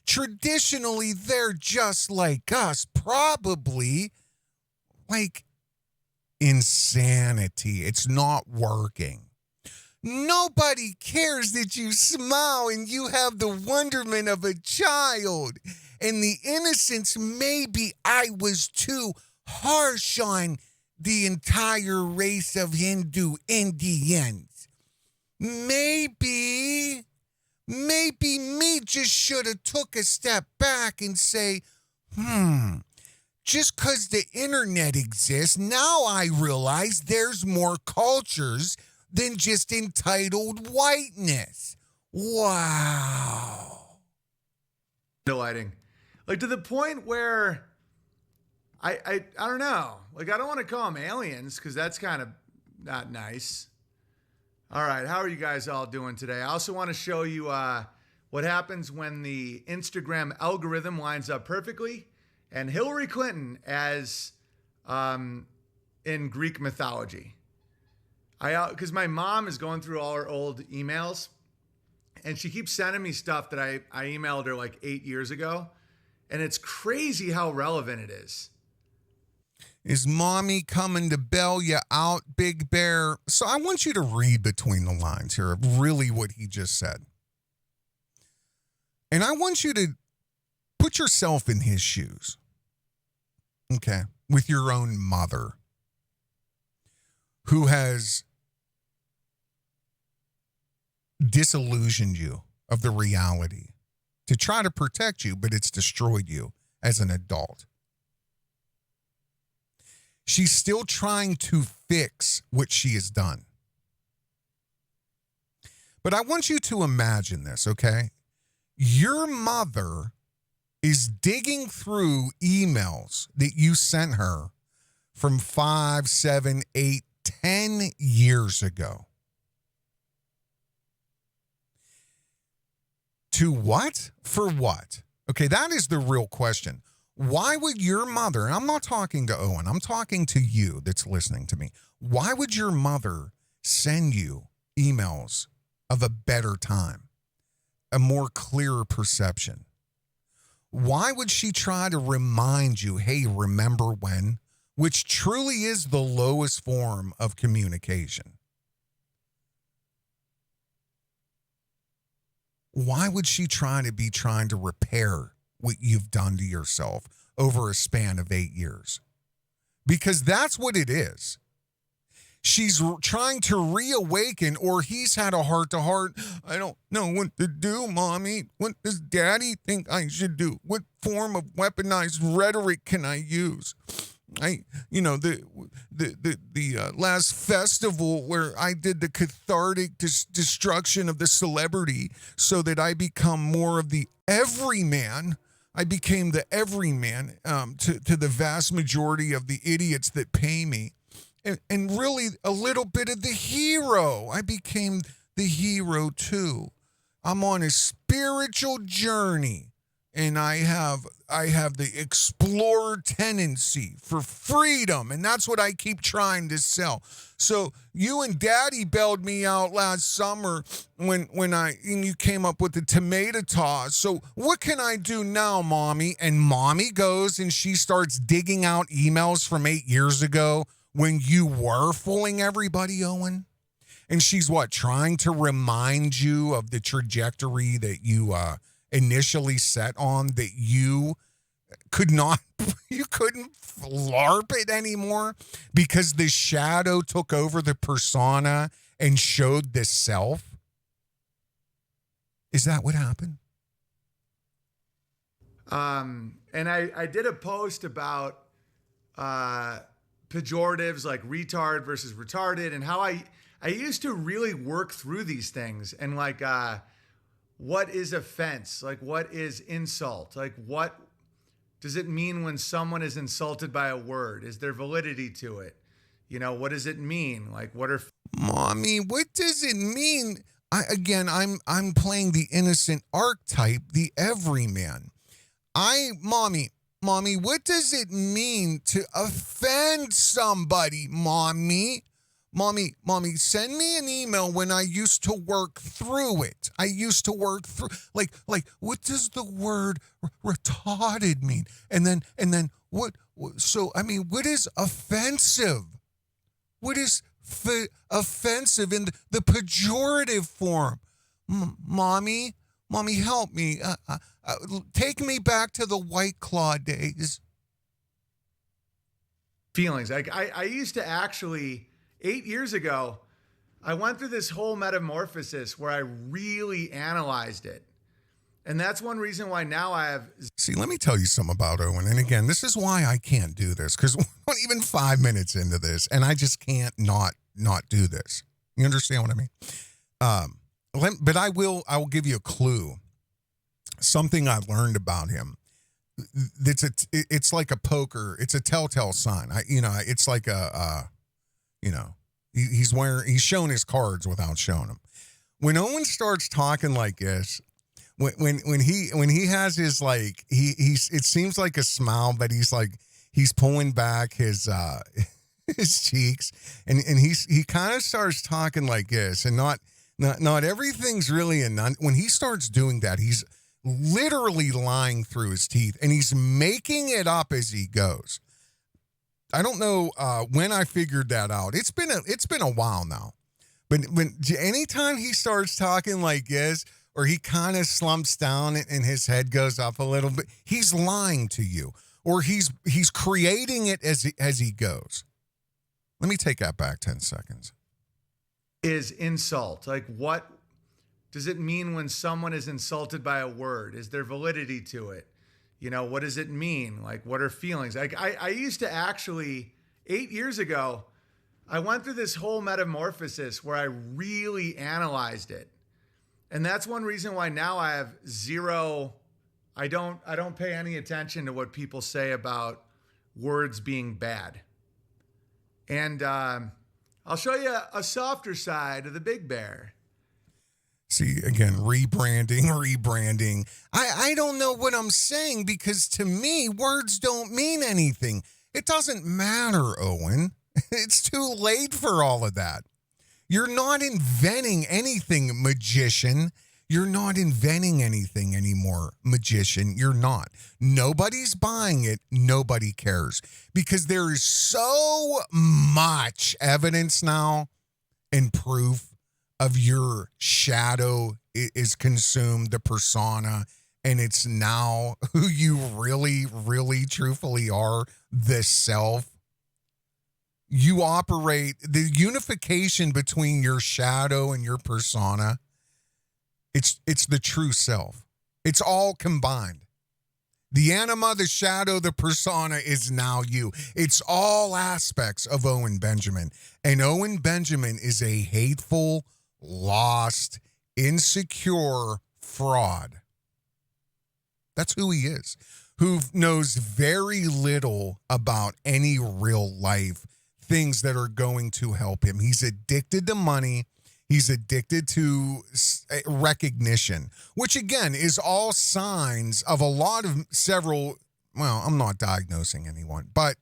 [SPEAKER 1] Traditionally, they're just like us, probably like insanity. It's not working. Nobody cares that you smile and you have the wonderment of a child. And the innocence, maybe I was too harsh on the entire race of Hindu Indians. Maybe me just should have took a step back and say, just because the internet exists, now I realize there's more cultures than just entitled whiteness. Wow.
[SPEAKER 3] Lighting. Like to the point where I don't know. Like I don't want to call them aliens because that's kind of not nice. All right, how are you guys all doing today? I also want to show you what happens when the Instagram algorithm lines up perfectly and Hillary Clinton as in Greek mythology. Because my mom is going through all her old emails and she keeps sending me stuff that I emailed her like 8 years ago. And it's crazy how relevant it is.
[SPEAKER 1] Is mommy coming to bail you out, Big Bear? So I want you to read between the lines here of really what he just said. And I want you to put yourself in his shoes. Okay. With your own mother, who has disillusioned you of the reality to try to protect you, but it's destroyed you as an adult. She's still trying to fix what she has done. But I want you to imagine this, okay? Your mother is digging through emails that you sent her from 5, 7, 8, 10 years ago. To what? For what? Okay, that is the real question. Why would your mother, and I'm not talking to Owen, I'm talking to you that's listening to me. Why would your mother send you emails of a better time, a more clearer perception? Why would she try to remind you, hey, remember when? Which truly is the lowest form of communication. Why would she trying to repair what you've done to yourself over a span of 8 years? Because that's what it is. She's trying to reawaken, or he's had a heart-to-heart. I don't know what to do, Mommy. What does Daddy think I should do? What form of weaponized rhetoric can I use? The last festival where I did the cathartic destruction of the celebrity so that I become more of the everyman. I became the everyman to the vast majority of the idiots that pay me. And really a little bit of the hero. I became the hero too. I'm on a spiritual journey, and I have the explorer tendency for freedom, and that's what I keep trying to sell. So you and Daddy bailed me out last summer when you came up with the tomato toss. So what can I do now, Mommy? And Mommy goes and she starts digging out emails from 8 years ago when you were fooling everybody, Owen. And she's trying to remind you of the trajectory that you initially set on, that you couldn't LARP it anymore because the shadow took over the persona and showed the self. Is that what happened?
[SPEAKER 3] And I did a post about pejoratives like retard versus retarded, and how I used to really work through these things, and like what is offense? Like what is insult? Like what does it mean when someone is insulted by a word? Is there validity to it? You know, what does it mean? Like what are
[SPEAKER 1] Mommy, what does it mean? I'm playing the innocent archetype, the everyman. Mommy, what does it mean to offend somebody, Mommy? Mommy, send me an email when I used to work through it. I used to work through, like, what does the word retarded mean? And then what is offensive? What is offensive in the pejorative form? Mommy, help me. Take me back to the White Claw days.
[SPEAKER 3] Feelings. Like I used to actually, 8 years ago, I went through this whole metamorphosis where I really analyzed it. And that's one reason why now I have...
[SPEAKER 1] See, let me tell you something about Owen. And again, this is why I can't do this, because we're not even 5 minutes into this, and I just can't not do this. You understand what I mean? But I will give you a clue. Something I learned about him. It's like a poker. It's a telltale sign. It's like he's showing his cards without showing them. When Owen starts talking like this, when he has his it seems like a smile, but he's pulling back his his cheeks, and he kind of starts talking like this, and not everything's really when he starts doing that, he's literally lying through his teeth, and he's making it up as he goes. I don't know when I figured that out. It's been a while now, but anytime he starts talking like this, or he kind of slumps down and his head goes up a little bit, he's lying to you, or he's creating it as he goes. Let me take that back 10 seconds.
[SPEAKER 3] Is insult. Like what does it mean when someone is insulted by a word? Is there validity to it? You know, what does it mean? Like what are feelings? Like I used to actually, 8 years ago, I went through this whole metamorphosis where I really analyzed it. And that's one reason why now I have zero, I don't pay any attention to what people say about words being bad. And I'll show you a softer side of the big bear.
[SPEAKER 1] See, again, rebranding. I don't know what I'm saying, because to me, words don't mean anything. It doesn't matter, Owen. It's too late for all of that. You're not inventing anything, magician. You're not inventing anything anymore, magician. You're not. Nobody's buying it. Nobody cares, because there is so much evidence now and proof of your shadow is consumed, the persona, and it's now who you really, really, truthfully are, the self. You operate the unification between your shadow and your persona. It's the true self. It's all combined. The anima, the shadow, the persona is now you. It's all aspects of Owen Benjamin. And Owen Benjamin is a hateful, lost, insecure fraud. That's who he is. Who knows very little about any real life things that are going to help him. He's addicted to money. He's addicted to recognition, which again is all signs of I'm not diagnosing anyone, but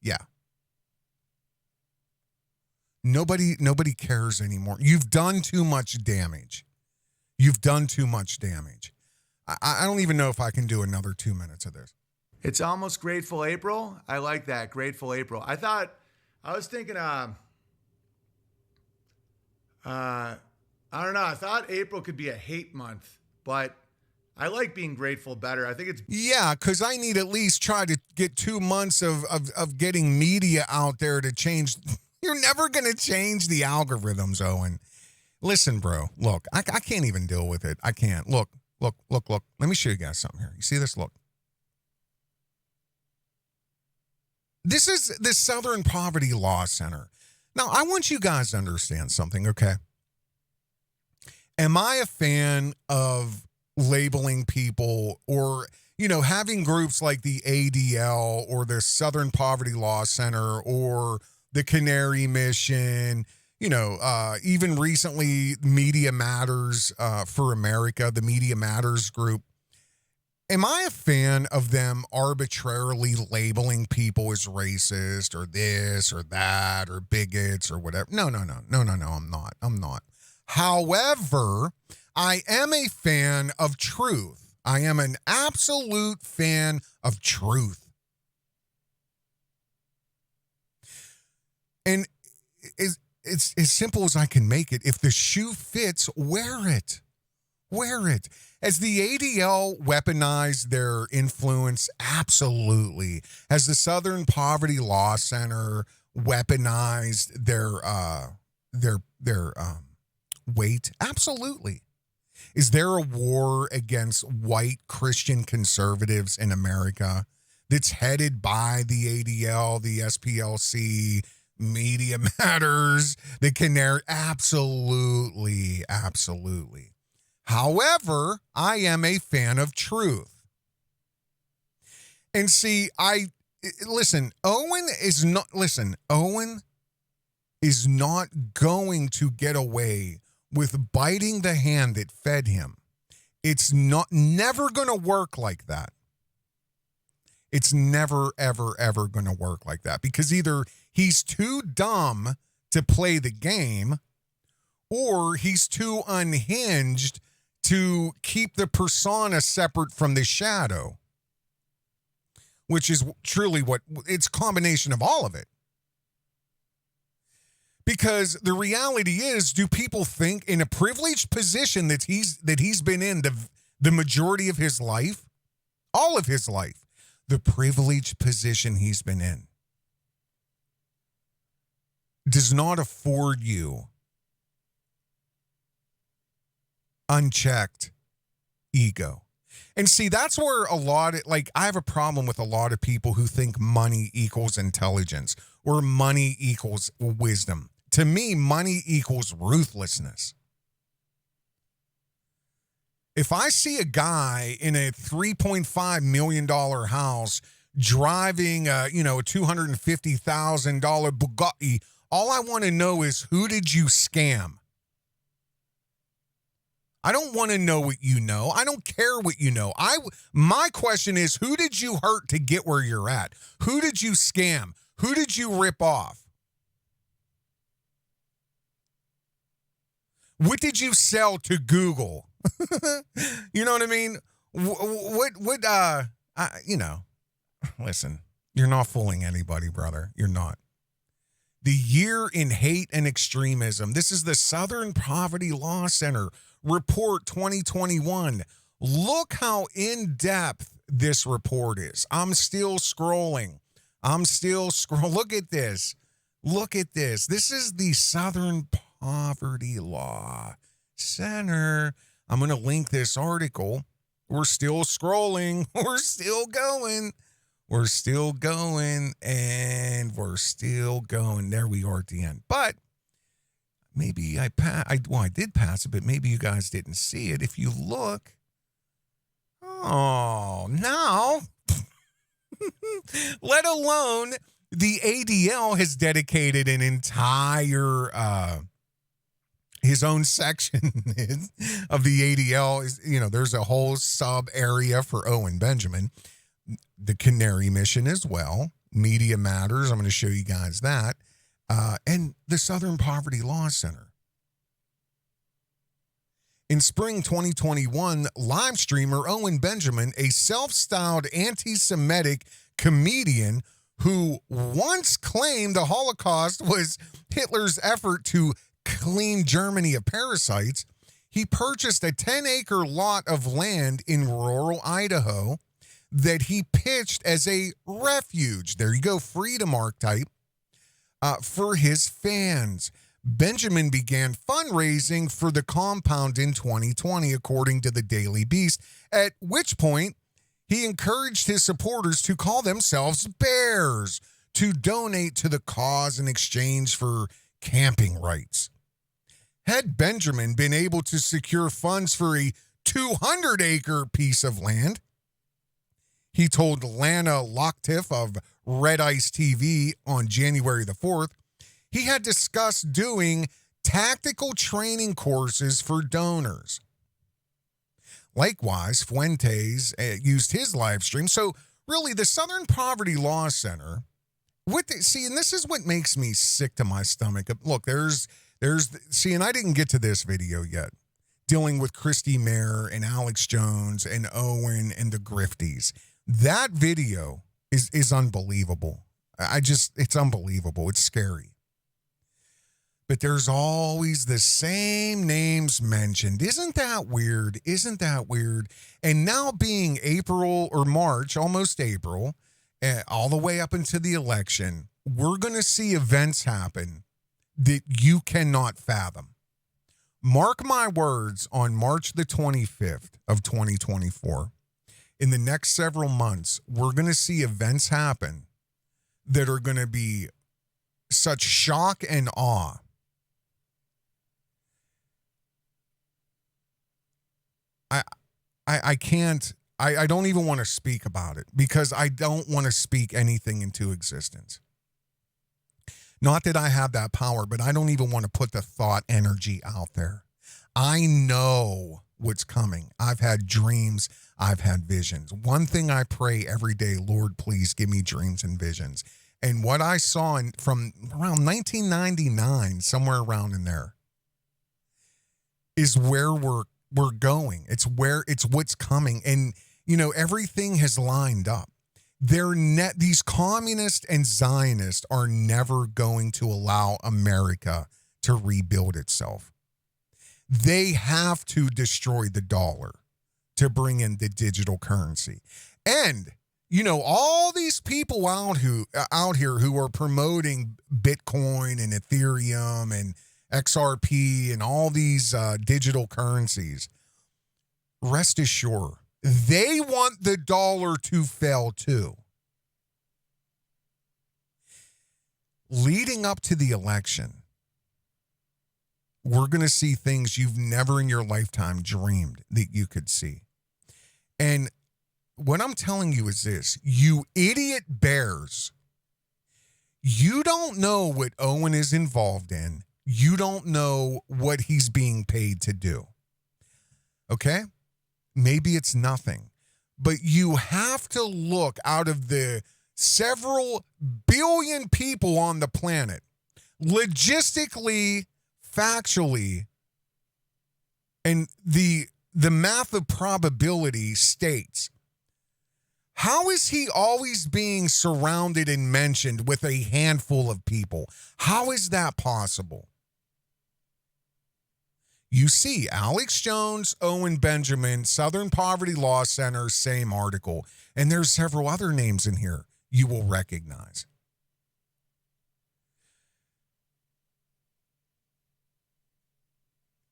[SPEAKER 1] yeah. Nobody cares anymore. You've done too much damage. I don't even know if I can do another 2 minutes of this.
[SPEAKER 3] It's almost Grateful April. I like that. Grateful April. I was thinking, I don't know. I thought April could be a hate month, but I like being grateful better. I think it's...
[SPEAKER 1] Yeah, because I need at least try to get 2 months of getting media out there to change. You're never going to change the algorithms, Owen. Listen, bro. Look, I can't even deal with it. I can't. Look. Let me show you guys something here. You see this? Look. This is the Southern Poverty Law Center. Now, I want you guys to understand something, okay? Am I a fan of labeling people or, having groups like the ADL or the Southern Poverty Law Center or the Canary Mission, even recently Media Matters for America, the Media Matters group. Am I a fan of them arbitrarily labeling people as racist or this or that or bigots or whatever? No, I'm not. However, I am a fan of truth. I am an absolute fan of truth. And it's as simple as I can make it. If the shoe fits, wear it. Wear it. Has the ADL weaponized their influence? Absolutely. Has the Southern Poverty Law Center weaponized their weight? Absolutely. Is there a war against white Christian conservatives in America that's headed by the ADL, the SPLC, Media Matters, the Canary? Absolutely. However, I am a fan of truth. And see, Owen is not going to get away with biting the hand that fed him. It's never going to work like that. It's never, ever, ever going to work like that because either he's too dumb to play the game or he's too unhinged to keep the persona separate from the shadow, which is truly it's a combination of all of it. Because the reality is, do people think in a privileged position that he's been in the majority of his life, all of his life, the privileged position he's been in does not afford you unchecked ego. And see, that's where I have a problem with a lot of people who think money equals intelligence or money equals wisdom. To me, money equals ruthlessness. If I see a guy in a $3.5 million house driving a $250,000 Bugatti, all I want to know is, who did you scam? I don't want to know what you know. I don't care what you know. My question is, who did you hurt to get where you're at? Who did you scam? Who did you rip off? What did you sell to Google? You know what I mean? Listen, you're not fooling anybody, brother. You're not. The year in hate and extremism. This is the Southern Poverty Law Center Report 2021. Look how in-depth this report is. I'm still scrolling. Look at this. This is the Southern Poverty Law Center. I'm going to link this article. We're still scrolling. We're still going. There we are at the end. But maybe I did pass it, but maybe you guys didn't see it. If you look, Oh, now, let alone the ADL has dedicated an entire, his own section of the ADL is, there's a whole sub area for Owen Benjamin, the Canary Mission as well. Media Matters. I'm going to show you guys that. And the Southern Poverty Law Center. In spring 2021, live streamer Owen Benjamin, a self-styled anti-Semitic comedian who once claimed the Holocaust was Hitler's effort to clean Germany of parasites, he purchased a 10-acre lot of land in rural Idaho that he pitched as a refuge. There you go, freedom archetype for his fans. Benjamin began fundraising for the compound in 2020, according to the Daily Beast, at which point he encouraged his supporters to call themselves bears to donate to the cause in exchange for camping rights. Had Benjamin been able to secure funds for a 200-acre piece of land, he told Lana Locktiff of Red Ice TV on January the 4th, he had discussed doing tactical training courses for donors. Likewise, Fuentes used his live stream. So really, the Southern Poverty Law Center, and this is what makes me sick to my stomach. Look, and I didn't get to this video yet, dealing with Christy Mayer and Alex Jones and Owen and the Grifties. That video is unbelievable. It's unbelievable. It's scary. But there's always the same names mentioned. Isn't that weird? Isn't that weird? And now being April or March, almost April, all the way up into the election, we're going to see events happen that you cannot fathom. Mark my words, on March the 25th of 2024, in the next several months, we're going to see events happen that are going to be such shock and awe. I don't even want to speak about it because I don't want to speak anything into existence. Not that I have that power, but I don't even want to put the thought energy out there. I know what's coming. I've had dreams. I've had visions. One thing I pray every day, Lord, please give me dreams and visions. And what I saw from around 1999, somewhere around in there, is where we're going. It's what's coming. And, everything has lined up. These communists and Zionists are never going to allow America to rebuild itself. They have to destroy the dollar to bring in the digital currency. And, all these people out here who are promoting Bitcoin and Ethereum and XRP and all these digital currencies, rest assured, they want the dollar to fail too. Leading up to the election, we're going to see things you've never in your lifetime dreamed that you could see. And what I'm telling you is this, you idiot bears, you don't know what Owen is involved in. You don't know what he's being paid to do. Okay? Maybe it's nothing. But you have to look out of the several billion people on the planet, logistically, factually, and the math of probability states, how is he always being surrounded and mentioned with a handful of people? How is that possible? You see, Alex Jones, Owen Benjamin, Southern Poverty Law Center, same article. And there's several other names in here you will recognize.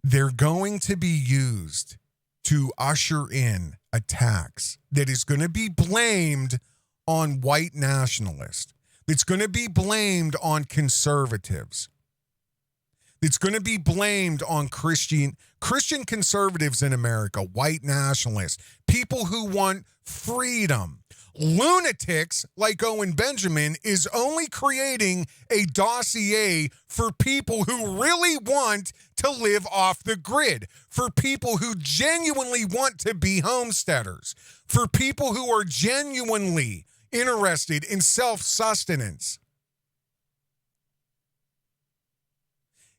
[SPEAKER 1] They're going to be used to usher in a tax that is going to be blamed on white nationalists, that's going to be blamed on conservatives, It's going to be blamed on Christian conservatives in America, white nationalists, people who want freedom. Lunatics like Owen Benjamin is only creating a dossier for people who really want to live off the grid, for people who genuinely want to be homesteaders, for people who are genuinely interested in self-sustenance.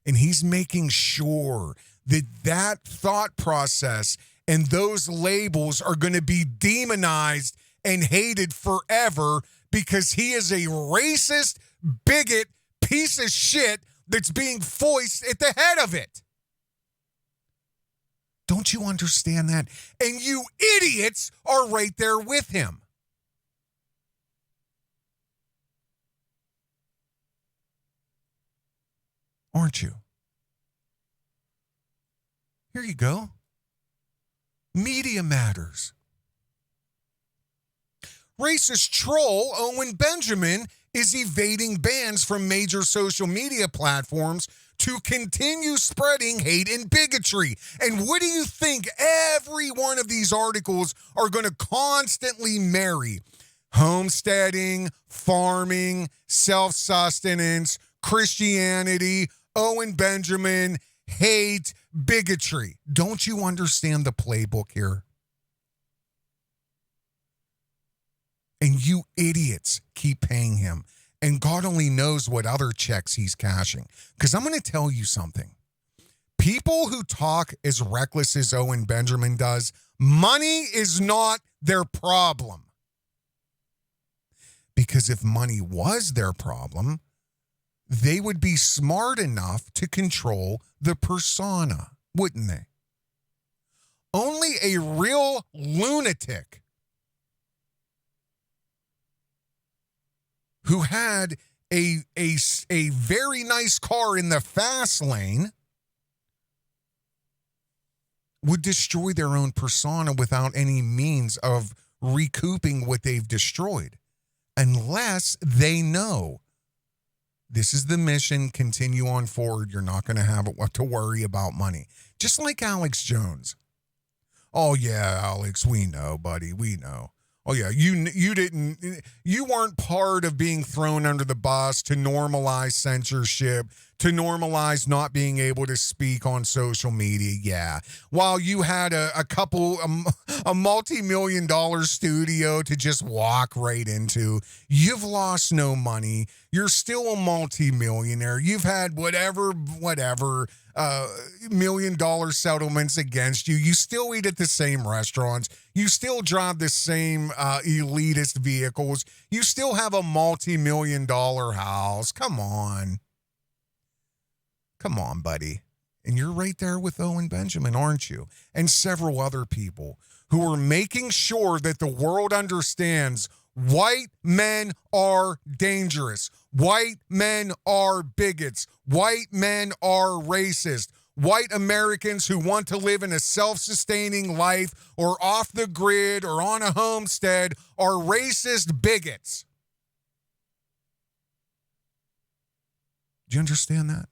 [SPEAKER 1] And he's making sure that that thought process and those labels are going to be demonized and hated forever because he is a racist, bigot, piece of shit that's being foisted at the head of it. Don't you understand that? And you idiots are right there with him. Aren't you? Here you go. Media matters. Racist troll Owen Benjamin is evading bans from major social media platforms to continue spreading hate and bigotry. And what do you think every one of these articles are going to constantly marry? Homesteading, farming, self-sustenance, Christianity, Owen Benjamin, hate, bigotry. Don't you understand the playbook here? And you idiots keep paying him. And God only knows what other checks he's cashing. Because I'm going to tell you something. People who talk as reckless as Owen Benjamin does, money is not their problem. Because if money was their problem, they would be smart enough to control the persona, wouldn't they? Only a real lunatic who had a very nice car in the fast lane would destroy their own persona without any means of recouping what they've destroyed, unless they know this is the mission, continue on forward. You're not going to have to worry about money. Just like Alex Jones. Oh, yeah, Alex, we know, buddy, we know. Oh, yeah, you weren't part of being thrown under the bus to normalize censorship, to normalize not being able to speak on social media. Yeah. While you had a multi-million-dollar studio to just walk right into, you've lost no money. You're still a multi-millionaire. You've had whatever $1 million settlements against you. You still eat at the same restaurants. You still drive the same elitist vehicles. You still have a multi-million-dollar house. Come on. Come on, buddy. And you're right there with Owen Benjamin, aren't you? And several other people who are making sure that the world understands white men are dangerous. White men are bigots. White men are racist. White Americans who want to live in a self-sustaining life or off the grid or on a homestead are racist bigots. Do you understand that?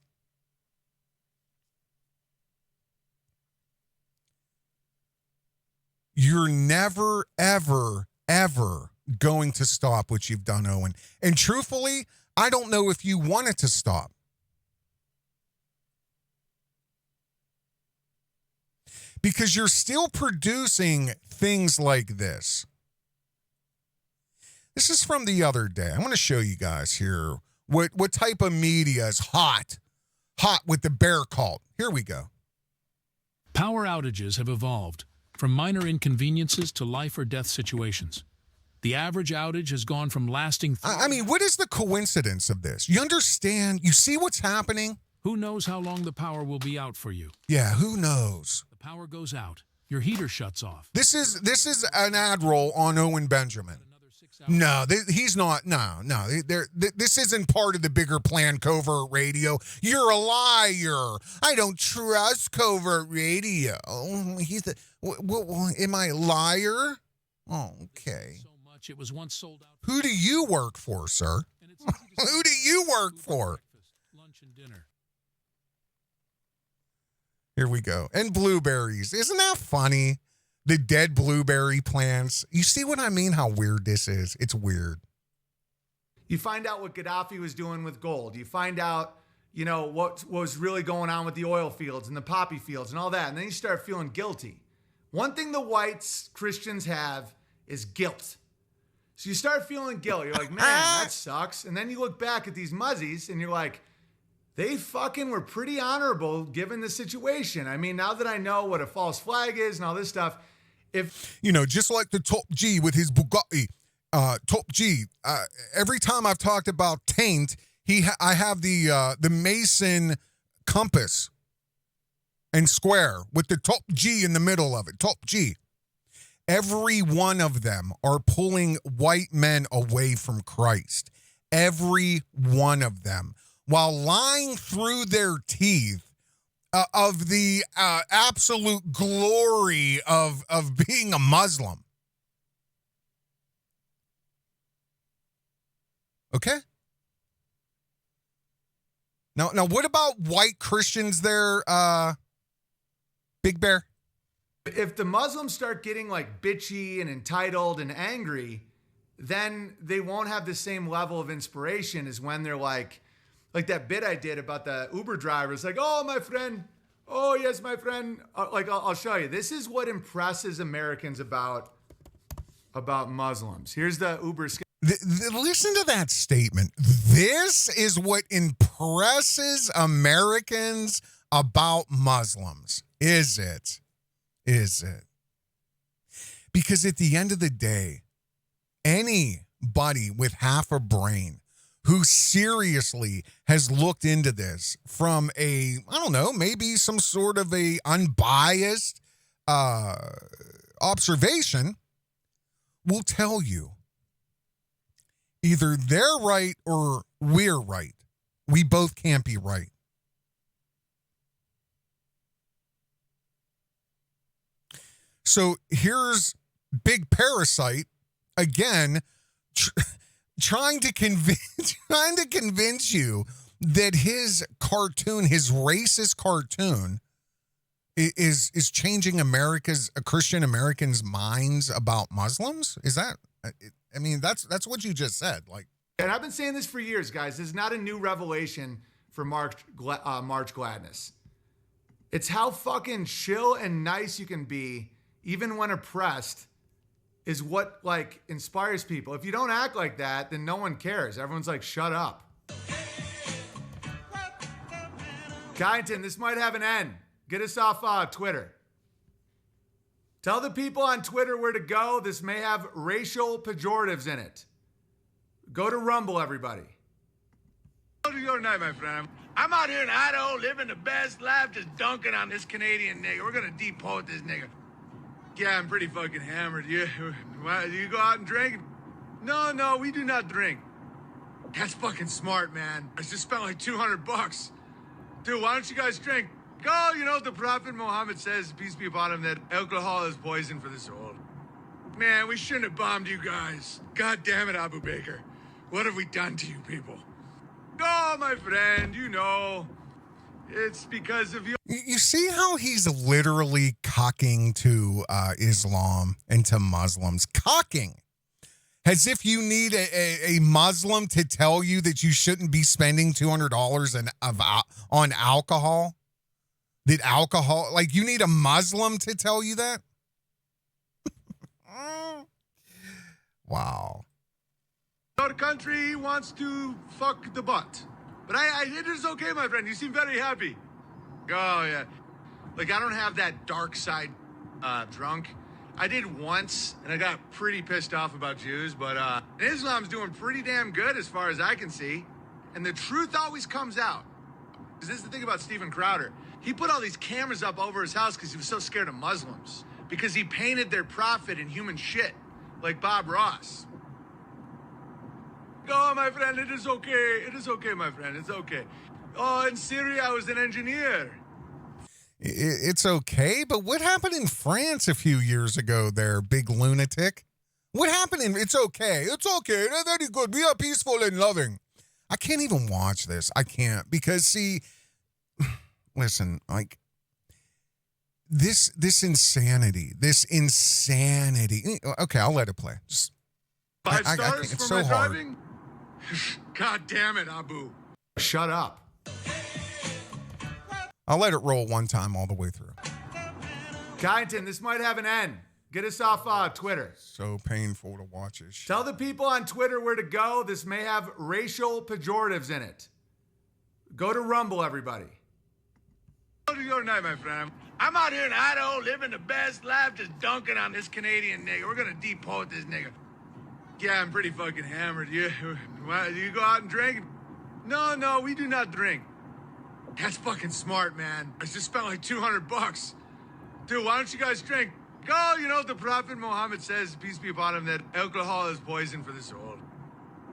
[SPEAKER 1] You're never, ever, ever going to stop what you've done, Owen. And truthfully, I don't know if you want it to stop. Because you're still producing things like this. This is from the other day. I'm going to show you guys here what type of media is hot with the bear cult. Here we go.
[SPEAKER 4] Power outages have evolved from minor inconveniences to life or death situations. The average outage has gone from lasting...
[SPEAKER 1] I mean, what is the coincidence of this? You understand? You see what's happening?
[SPEAKER 4] Who knows how long the power will be out for you?
[SPEAKER 1] Yeah, who knows?
[SPEAKER 4] The power goes out. Your heater shuts off.
[SPEAKER 1] This is an ad roll on Owen Benjamin. No, he's not. No. This isn't part of the bigger plan, Covert Radio. You're a liar. I don't trust Covert Radio. Am I a liar? Oh, okay.
[SPEAKER 4] So much it was once sold out.
[SPEAKER 1] Who do you work for, sir? Who do you work for?
[SPEAKER 4] Lunch and dinner.
[SPEAKER 1] Here we go. And blueberries. Isn't that funny? The dead blueberry plants. You see what I mean? How weird this is. It's weird.
[SPEAKER 3] You find out what Gaddafi was doing with gold. You find out, what was really going on with the oil fields and the poppy fields and all that. And then you start feeling guilty. One thing the whites, Christians have is guilt. So you start feeling guilt. You're like, man, that sucks. And then you look back at these muzzies and you're like, they fucking were pretty honorable given the situation. I mean, now that I know what a false flag is and all this stuff,
[SPEAKER 1] just like the Top G with his Bugatti, Top G, every time I've talked about taint, I have the Mason compass and square with the Top G in the middle of it, Top G. Every one of them are pulling white men away from Christ. Every one of them. While lying through their teeth of the absolute glory of being a Muslim. Okay? Now, what about white Christians there, Big Bear?
[SPEAKER 3] If the Muslims start getting like bitchy and entitled and angry, then they won't have the same level of inspiration as when they're like that bit I did about the Uber drivers, like, oh, my friend. Oh, yes, my friend. I'll show you. This is what impresses Americans about Muslims. Here's the Uber.
[SPEAKER 1] Listen to that statement. This is what impresses Americans about Muslims. Is it? Is it? Because at the end of the day, anybody with half a brain who seriously has looked into this from maybe some sort of a unbiased observation will tell you either they're right or we're right. We both can't be right. So here's Big Parasite again, trying to convince you that his cartoon, his racist cartoon, is changing Christian Americans' minds about Muslims. Is that? I mean, that's what you just said. Like,
[SPEAKER 3] and I've been saying this for years, guys. This is not a new revelation for March Gladness. It's how fucking chill and nice you can be, even when oppressed, is what inspires people. If you don't act like that, then no one cares. Everyone's like, shut up. Kyneton, this might have an end. Get us off Twitter. Tell the people on Twitter where to go. This may have racial pejoratives in it. Go to Rumble, everybody.
[SPEAKER 5] How do you go tonight, my friend? I'm out here in Idaho living the best life, just dunking on this Canadian nigga. We're gonna deport this nigga. Yeah, I'm pretty fucking hammered. You go out and drink? No, we do not drink. That's fucking smart, man. I just spent like $200. Dude, why don't you guys drink? Go, the Prophet Muhammad says, peace be upon him, that alcohol is poison for the soul. Man, we shouldn't have bombed you guys. God damn it, Abu Bakr. What have we done to you people? Go, my friend, it's because of you.
[SPEAKER 1] You see how he's literally cocking to Islam and to Muslims. Cocking. As if you need a Muslim to tell you that you shouldn't be spending $200 on alcohol. That alcohol, you need a Muslim to tell you that? Wow.
[SPEAKER 5] The country wants to fuck the butt. But it is okay, my friend. You seem very happy. Oh, yeah. I don't have that dark side drunk. I did once, and I got pretty pissed off about Jews, but Islam's doing pretty damn good as far as I can see. And the truth always comes out. Because this is the thing about Steven Crowder. He put all these cameras up over his house because he was so scared of Muslims. Because he painted their prophet in human shit, like Bob Ross. Oh, my friend, it is okay. It is okay, my friend. It's okay. Oh, in Syria, I was an engineer.
[SPEAKER 1] It's okay, but what happened in France a few years ago there, big lunatic? What happened in... It's okay. It's okay. They're very good. We are peaceful and loving. I can't even watch this. I can't. Because, see... Listen, this insanity. Okay, I'll let it play. Just,
[SPEAKER 5] 5
[SPEAKER 1] I
[SPEAKER 5] stars
[SPEAKER 1] can't- it's
[SPEAKER 5] for
[SPEAKER 1] so
[SPEAKER 5] my
[SPEAKER 1] hard.
[SPEAKER 5] driving? God damn it, Abu.
[SPEAKER 3] Shut up.
[SPEAKER 1] I'll let it roll one time all the way through.
[SPEAKER 3] Kyneton, this might have an end. Get us off Twitter.
[SPEAKER 1] So painful to watch this shit.
[SPEAKER 3] Tell the people on Twitter where to go. This may have racial pejoratives in it. Go to Rumble, everybody.
[SPEAKER 5] How do your night, my friend? I'm out here in Idaho living the best life, just dunking on this Canadian nigga. We're gonna deport this nigga. Yeah, I'm pretty fucking hammered. You go out and drink? No, we do not drink. That's fucking smart, man. I just spent like $200. Dude, why don't you guys drink? Go, the Prophet Muhammad says, peace be upon him, that alcohol is poison for the soul.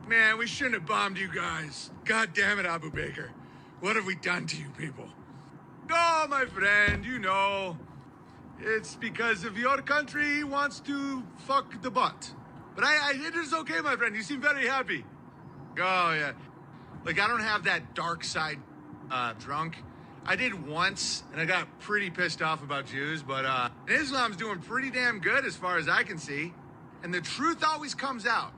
[SPEAKER 5] Man, we shouldn't have bombed you guys. God damn it, Abu Baker. What have we done to you people? Oh, my friend, it's because of your country wants to fuck the butt. But it is okay, my friend. You seem very happy. Oh, yeah. Like, I don't have that dark side drunk. I did once, and I got pretty pissed off about Jews, but Islam's doing pretty damn good as far as I can see. And the truth always comes out.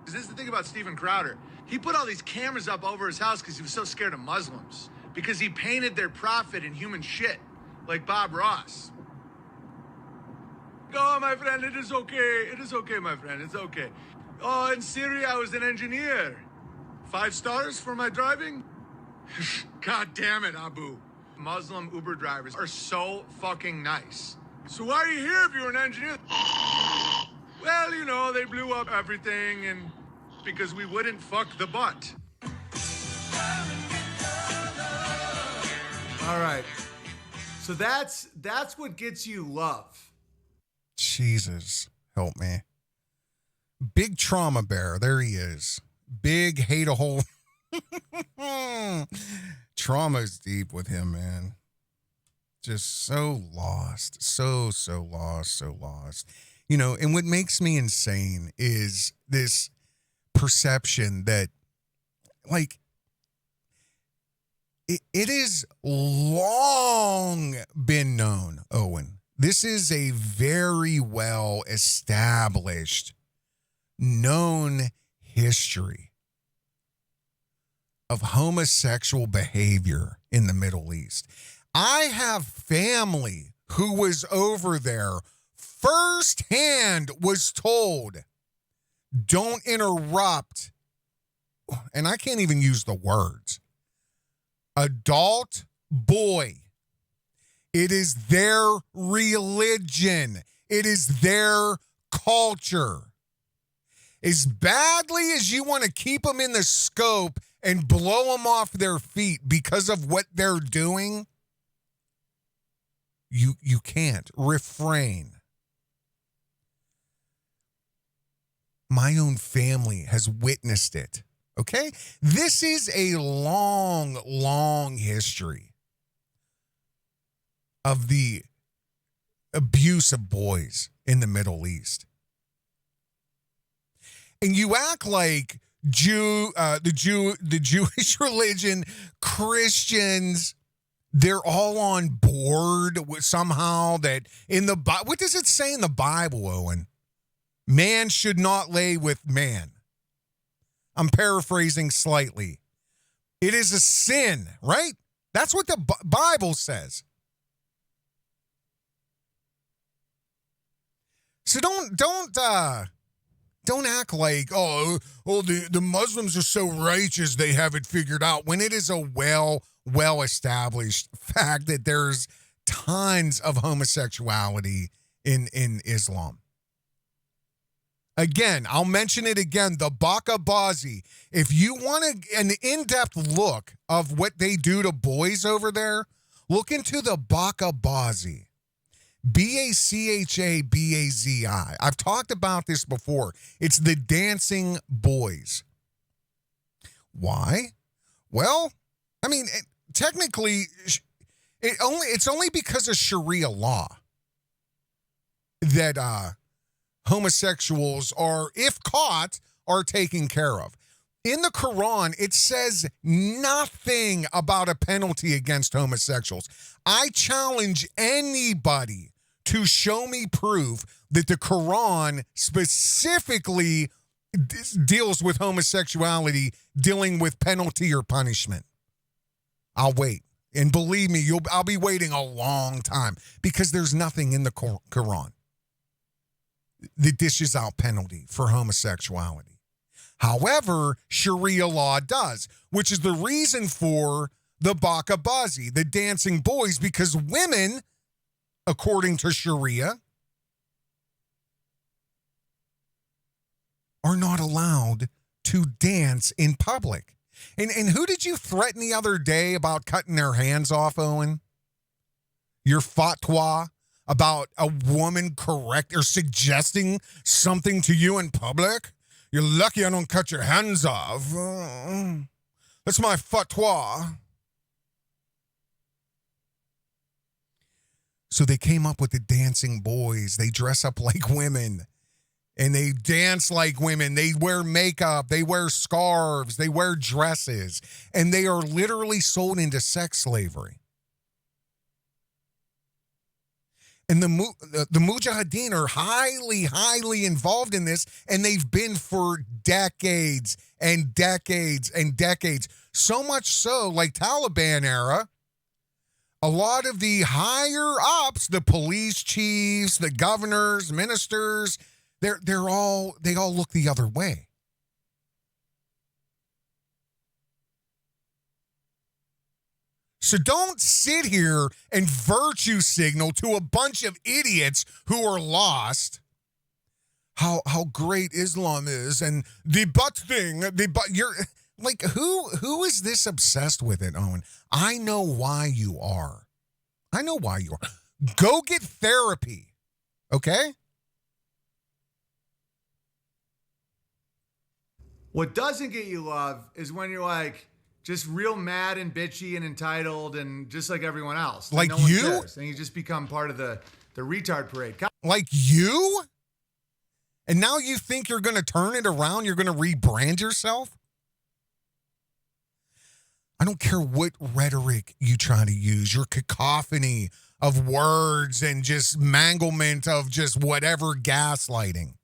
[SPEAKER 5] Because this is the thing about Steven Crowder. He put all these cameras up over his house because he was so scared of Muslims. Because he painted their prophet in human shit, like Bob Ross. Oh, my friend, it is okay. It is okay, my friend. It's okay. Oh, in Syria, I was an engineer. 5 stars for my driving? God damn it, Abu. Muslim Uber drivers are so fucking nice. So why are you here if you're an engineer? Well, they blew up everything and because we wouldn't fuck the butt.
[SPEAKER 3] All right. So that's what gets you love.
[SPEAKER 1] Jesus, help me. Big trauma bear. There he is. Big hate a hole. Trauma's deep with him, man. Just so lost. So lost. And what makes me insane is this perception that, like, it is long been known, Owen. This is a very well established, known history of homosexual behavior in the Middle East. I have family who was over there firsthand, was told, don't interrupt, and I can't even use the words, adult boy. It is their religion. It is their culture. As badly as you want to keep them in the scope and blow them off their feet because of what they're doing, you can't refrain. My own family has witnessed it, okay? This is a long, long history of the abuse of boys in the Middle East. And you act like the Jewish religion, Christians, they're all on board with somehow that in the Bible. What does it say in the Bible, Owen? Man should not lay with man. I'm paraphrasing slightly. It is a sin, right? That's what the Bible says. So don't act like, the Muslims are so righteous they have it figured out, when it is a well established fact that there's tons of homosexuality in Islam. Again, I'll mention it again, the Bakabazi. If you want an in-depth look of what they do to boys over there, look into the Bakabazi. Bachabazi. I've talked about this before. It's the dancing boys. Why? Well, I mean, technically, it's only because of Sharia law that homosexuals are, if caught, are taken care of. In the Quran, it says nothing about a penalty against homosexuals. I challenge anybody to show me proof that the Quran specifically deals with homosexuality, dealing with penalty or punishment. I'll wait. And believe me, I'll be waiting a long time because there's nothing in the Quran that dishes out penalty for homosexuality. However, Sharia law does, which is the reason for the bakabazi, the dancing boys, because women, according to Sharia, are not allowed to dance in public. And who did you threaten the other day about cutting their hands off, Owen? Your fatwa about a woman correct or suggesting something to you in public? You're lucky I don't cut your hands off. That's my fatwa. So they came up with the dancing boys. They dress up like women. And they dance like women. They wear makeup. They wear scarves. They wear dresses. And they are literally sold into sex slavery. And the Mujahideen are highly, highly involved in this. And they've been for decades and decades and decades. So much so, like Taliban era, a lot of the higher ups, the police chiefs, the governors, ministers, they all look the other way. So don't sit here and virtue signal to a bunch of idiots who are lost how great Islam is and the butt thing, you're like, who is this obsessed with it, Owen? I know why you are. Go get therapy. Okay?
[SPEAKER 3] What doesn't get you love is when you're like just real mad and bitchy and entitled and just like everyone else.
[SPEAKER 1] Like
[SPEAKER 3] no one
[SPEAKER 1] you?
[SPEAKER 3] cares. And you just become part of the retard parade.
[SPEAKER 1] Like you? And now you think you're going to turn it around? You're going to rebrand yourself? I don't care what rhetoric you try to use, your cacophony of words and just manglement of just whatever gaslighting.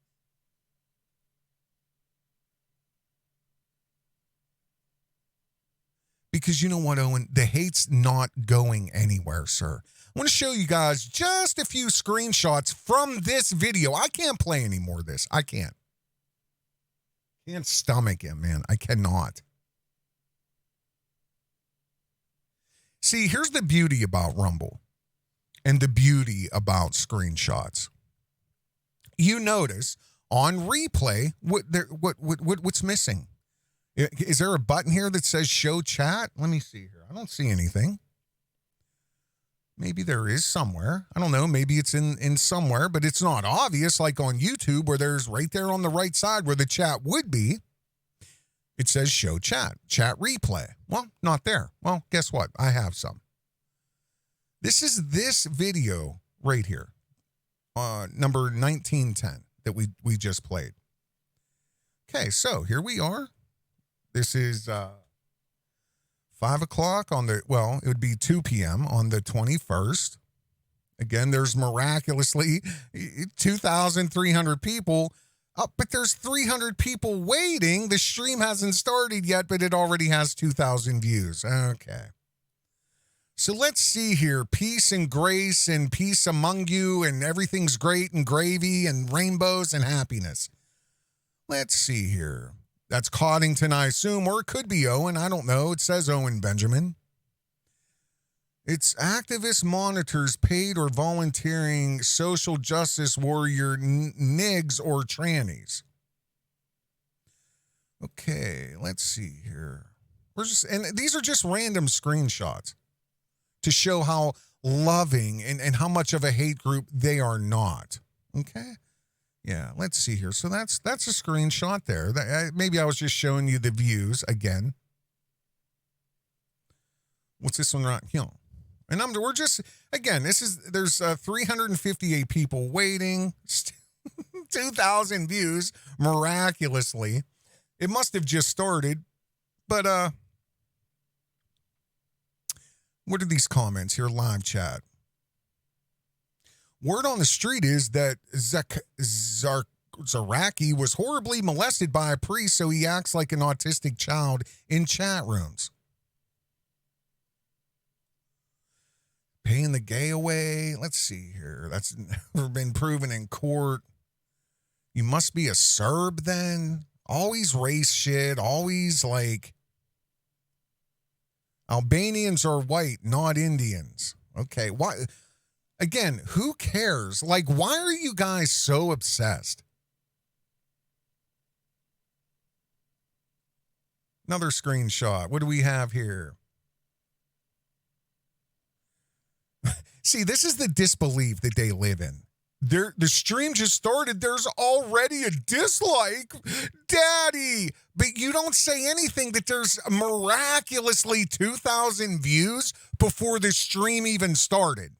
[SPEAKER 1] Because you know what, Owen? The hate's not going anywhere, sir. I want to show you guys just a few screenshots from this video. I can't play any more of this. I can't. Can't stomach it, man. I cannot. See, here's the beauty about Rumble and the beauty about screenshots. You notice on replay what's missing. Is there a button here that says show chat? Let me see here. I don't see anything. Maybe there is somewhere. I don't know. Maybe it's in somewhere, but it's not obvious like on YouTube where there's right there on the right side where the chat would be. It says show chat replay. Well, not there. Well, guess what? I have some. This is this video right here. Number 1910 that we just played. Okay, so here we are. This is 5 o'clock it would be 2 p.m. on the 21st. Again, there's miraculously 2,300 people, but there's 300 people waiting. The stream hasn't started yet, but it already has 2,000 views. Okay. So let's see here. Peace and grace and peace among you, and everything's great and gravy and rainbows and happiness. Let's see here. That's Coddington, I assume, or it could be Owen. I don't know. It says Owen Benjamin. It's activist monitors paid or volunteering social justice warrior nigs or trannies. Okay, let's see here. And these are just random screenshots to show how loving and how much of a hate group they are not. Okay? Yeah, let's see here. So that's a screenshot there. Maybe I was just showing you the views again. What's this one right here? And we're just, again, there's 358 people waiting, 2,000 views miraculously. It must have just started. But what are these comments here? Live chat. Word on the street is that Zaraki was horribly molested by a priest, so he acts like an autistic child in chat rooms. Paying the gay away. Let's see here. That's never been proven in court. You must be a Serb then. Always race shit. Always like Albanians are white, not Indians. Okay. Why? Again, who cares? Like, why are you guys so obsessed? Another screenshot. What do we have here? See, this is the disbelief that they live in. The stream just started. There's already a dislike. Daddy. But you don't say anything that there's miraculously 2,000 views before the stream even started.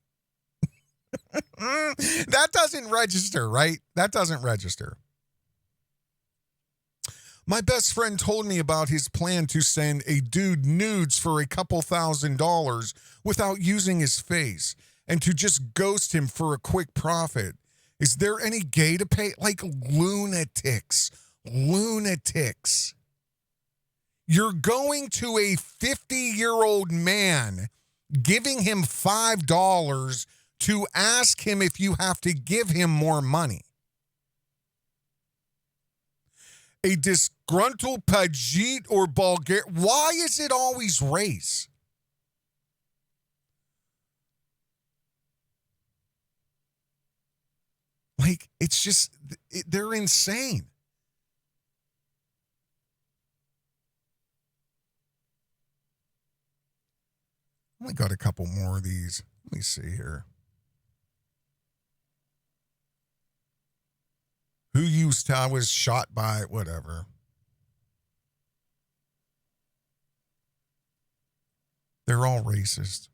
[SPEAKER 1] That doesn't register, right? That doesn't register. My best friend told me about his plan to send a dude nudes for a couple $1,000s without using his face and to just ghost him for a quick profit. Is there any gay to pay? Like lunatics. Lunatics. You're going to a 50-year-old man, giving him $5 to ask him if you have to give him more money. A disgruntled Pajit or Bulgarian. Why is it always race? Like, it's just, they're insane. I only got a couple more of these. Let me see here. Who used to, I was shot by, whatever. They're all racist.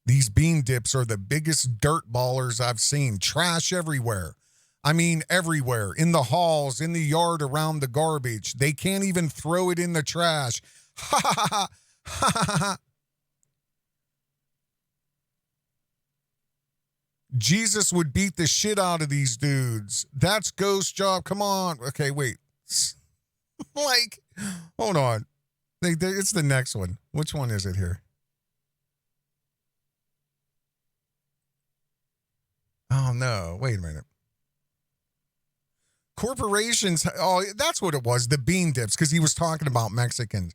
[SPEAKER 1] These bean dips are the biggest dirt ballers I've seen. Trash everywhere. I mean, everywhere. In the halls, in the yard, around the garbage. They can't even throw it in the trash. Ha ha ha ha. Ha ha ha. Jesus would beat the shit out of these dudes. That's ghost job. Come on. Okay, wait. Like, hold on. It's the next one. Which one is it here? Oh, no. Wait a minute. Corporations. Oh, that's what it was. The bean dips, because he was talking about Mexicans.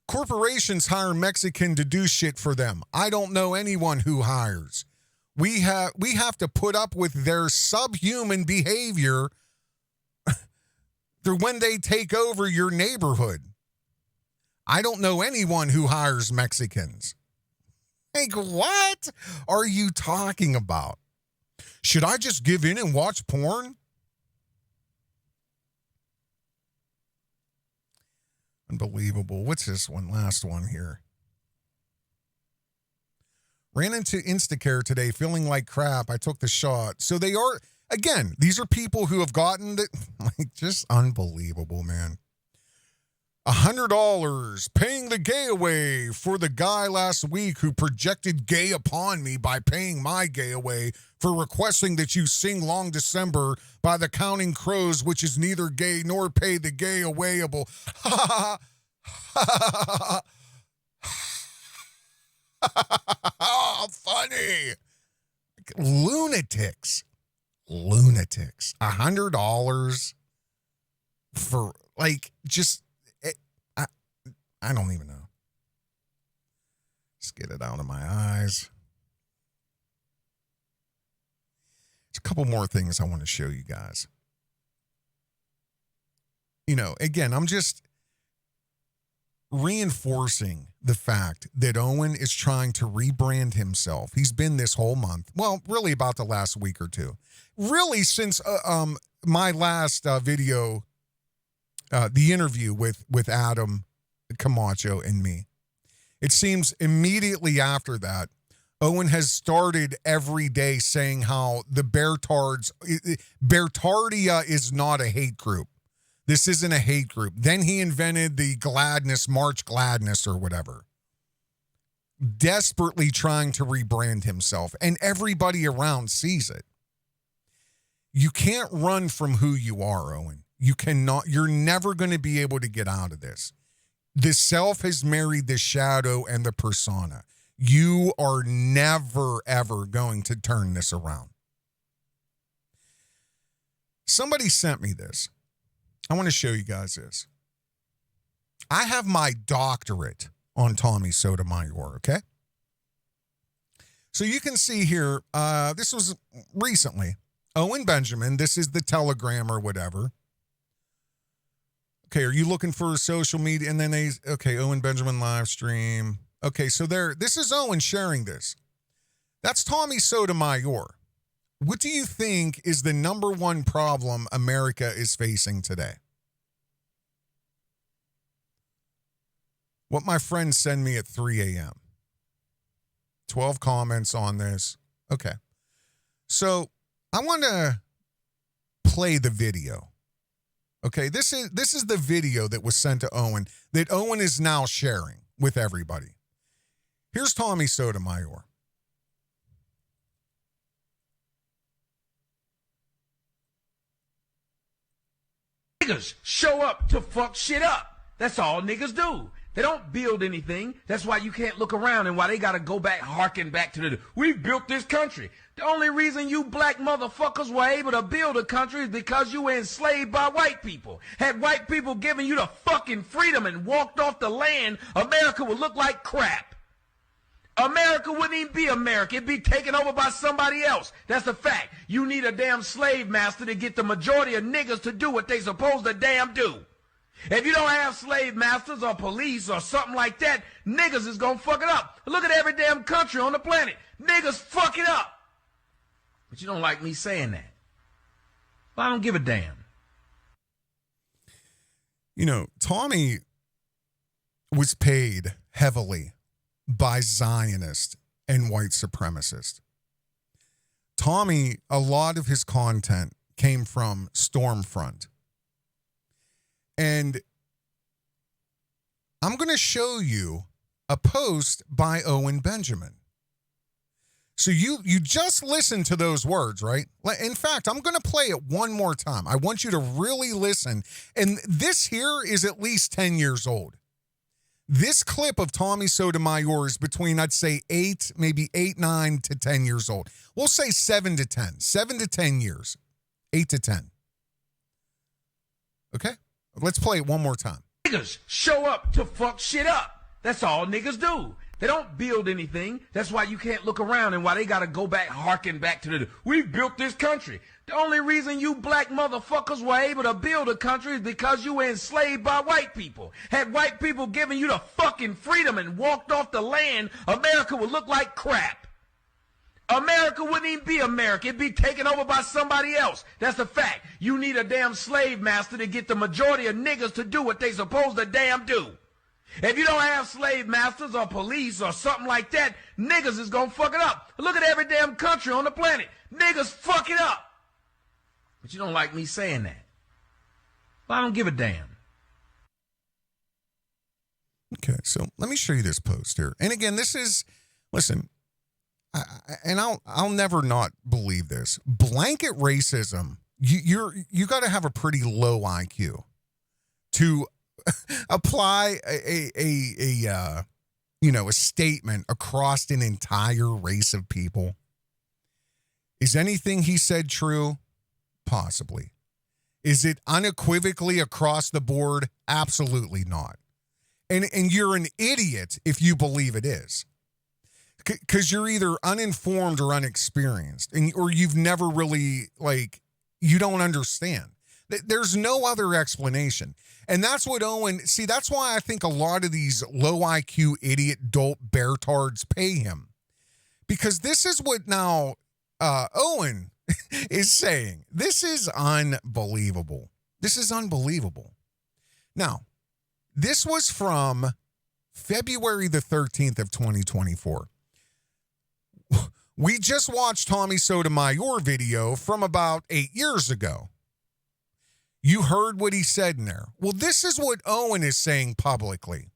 [SPEAKER 1] Corporations hire Mexican to do shit for them. I don't know anyone who hires. We have to put up with their subhuman behavior when they take over your neighborhood. I don't know anyone who hires Mexicans. Like, what are you talking about? Should I just give in and watch porn? Unbelievable. What's this one? Last one here. Ran into Instacare today feeling like crap. I took the shot. So they are, again, these are people who have gotten the, like, just unbelievable, man. $100 paying the gay away for the guy last week who projected gay upon me by paying my gay away for requesting that you sing Long December by the Counting Crows, which is neither gay nor pay the gay awayable. Ha ha ha. Funny. Lunatics. $100 for, like, just, I don't even know. Just get it out of my eyes. There's a couple more things I want to show you guys. You know, again, I'm just reinforcing the fact that Owen is trying to rebrand himself. He's been this whole month. Well, really about the last week or two. Really since my last video, the interview with Adam Camacho and me. It seems immediately after that, Owen has started every day saying how the Beartaria is not a hate group. This isn't a hate group. Then he invented the March Gladness or whatever. Desperately trying to rebrand himself, and everybody around sees it. You can't run from who you are, Owen. You cannot. You're never going to be able to get out of this. The self has married the shadow and the persona. You are never, ever going to turn this around. Somebody sent me this. I want to show you guys this. I have my doctorate on Tommy Sotomayor, okay? So you can see here, this was recently. Owen Benjamin, this is the Telegram or whatever. Okay, are you looking for social media? And then Owen Benjamin live stream. Okay, so this is Owen sharing this. That's Tommy Sotomayor. What do you think is the number one problem America is facing today? What my friends send me at 3 a.m. 12 comments on this. Okay. So I want to play the video. Okay, this is the video that was sent to Owen that Owen is now sharing with everybody. Here's Tommy Sotomayor.
[SPEAKER 6] Niggas show up to fuck shit up. That's all niggas do. They don't build anything. That's why you can't look around and why they gotta go back, harken back to we built this country. The only reason you black motherfuckers were able to build a country is because you were enslaved by white people. Had white people given you the fucking freedom and walked off the land, America would look like crap. America wouldn't even be America. It'd be taken over by somebody else. That's a fact. You need a damn slave master to get the majority of niggas to do what they supposed to damn do. If you don't have slave masters or police or something like that, niggas is gonna fuck it up. Look at every damn country on the planet. Niggas fuck it up. But you don't like me saying that. Well, I don't give a damn.
[SPEAKER 1] You know, Tommy was paid heavily by Zionists and white supremacists. Tommy, a lot of his content came from Stormfront. And I'm going to show you a post by Owen Benjamin. So you just listen to those words, right? In fact, I'm going to play it one more time. I want you to really listen. And this here is at least 10 years old. This clip of Tommy Sotomayor is between, I'd say, 9 to 10 years old. We'll say 7 to 10. 7 to 10 years. 8 to 10. Okay? Let's play it one more time.
[SPEAKER 6] Niggas show up to fuck shit up. That's all niggas do. They don't build anything. That's why you can't look around and why they gotta go back, harken back to we built this country. The only reason you black motherfuckers were able to build a country is because you were enslaved by white people. Had white people given you the fucking freedom and walked off the land, America would look like crap. America wouldn't even be America. It'd be taken over by somebody else. That's a fact. You need a damn slave master to get the majority of niggas to do what they supposed to damn do. If you don't have slave masters or police or something like that, niggas is gonna fuck it up. Look at every damn country on the planet. Niggas fuck it up. But you don't like me saying that. Well, I don't give a damn.
[SPEAKER 1] Okay, so let me show you this post here. And again, this is, listen, I'll never not believe this. Blanket racism, you got to have a pretty low IQ to apply a statement across an entire race of people. Is anything he said true? Possibly. Is it unequivocally across the board? Absolutely not. And you're an idiot if you believe it is. Because you're either uninformed or unexperienced, or you've never really, you don't understand. There's no other explanation. And that's what Owen, that's why I think a lot of these low IQ idiot dope beartards pay him. Because this is what now Owen is saying. This is unbelievable. This is unbelievable. Now, this was from February the 13th of 2024. We just watched Tommy Sotomayor video from about 8 years ago. You heard what he said in there. Well, this is what Owen is saying publicly.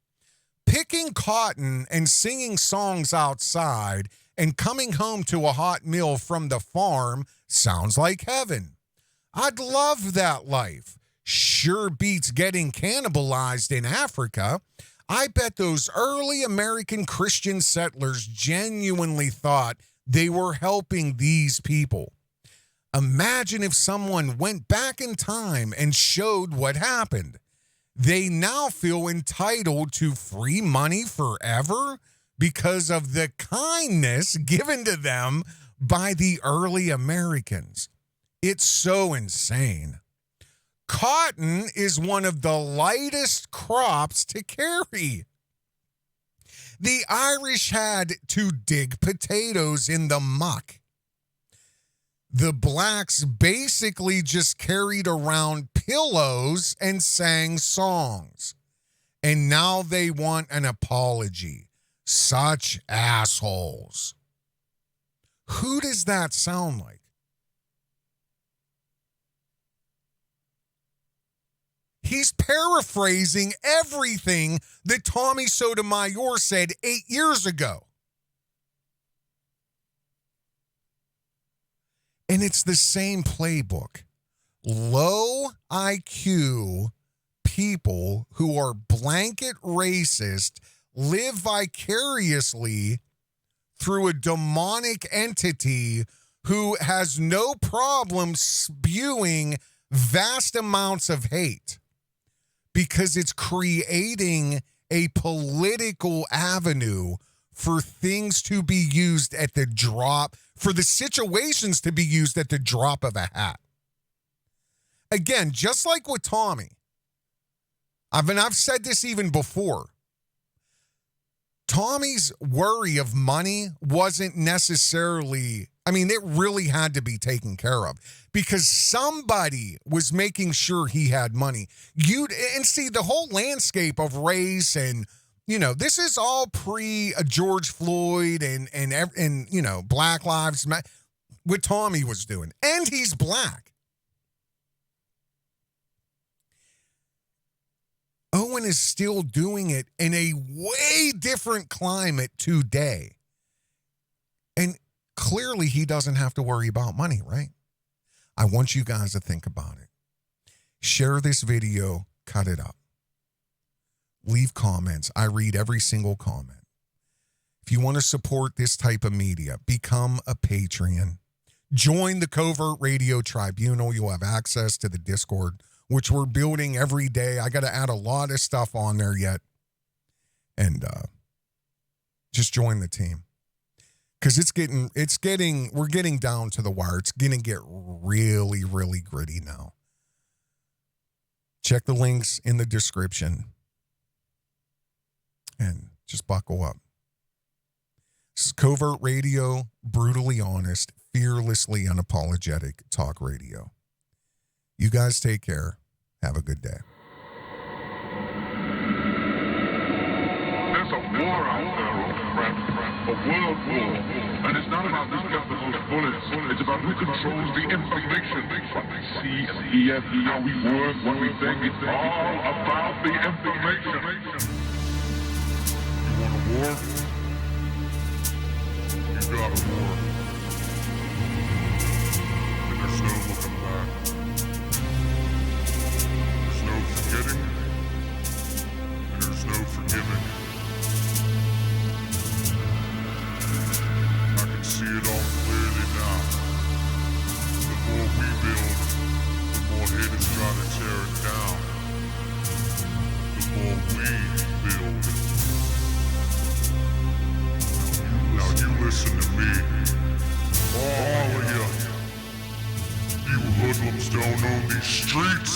[SPEAKER 1] Picking cotton and singing songs outside and coming home to a hot meal from the farm sounds like heaven. I'd love that life. Sure beats getting cannibalized in Africa. I bet those early American Christian settlers genuinely thought they were helping these people. Imagine if someone went back in time and showed what happened. They now feel entitled to free money forever because of the kindness given to them by the early Americans. It's so insane. Cotton is one of the lightest crops to carry. The Irish had to dig potatoes in the muck. The blacks basically just carried around pillows and sang songs. And now they want an apology. Such assholes. Who does that sound like? He's paraphrasing everything that Tommy Sotomayor said 8 years ago. And it's the same playbook. Low IQ people who are blanket racist live vicariously through a demonic entity who has no problem spewing vast amounts of hate because it's creating a political avenue for things to be used at the drop, for the situations to be used at the drop of a hat. Again, just like with Tommy, I've said this even before. Tommy's worry of money wasn't necessarily, it really had to be taken care of because somebody was making sure he had money. And see, the whole landscape of race and, this is all pre George Floyd and Black Lives Matter, what Tommy was doing. And he's black. Owen is still doing it in a way different climate today. And clearly he doesn't have to worry about money, right? I want you guys to think about it. Share this video, cut it up. Leave comments. I read every single comment. If you want to support this type of media, become a Patreon. Join the Covert Radio Tribunal. You'll have access to the Discord, which we're building every day. I got to add a lot of stuff on there yet. And just join the team. Because we're getting down to the wire. It's going to get really, really gritty now. Check the links in the description. And just buckle up. This is Covert Radio, brutally honest, fearlessly unapologetic talk radio. You guys take care. Have a good day.
[SPEAKER 2] There's a war out there, old friend. A world war. And it's not about who's got the most bullets. It's about who controls the information. What we see and hear, how we work, what we think. It's all about the information. You want a war? You got a war. And there's no looking back. There's no forgetting. And there's no forgiving. I can see it all clearly now. The more we build, the more haters try to tear it down. The more we build. Now you listen to me. All of you. You hoodlums don't own these streets.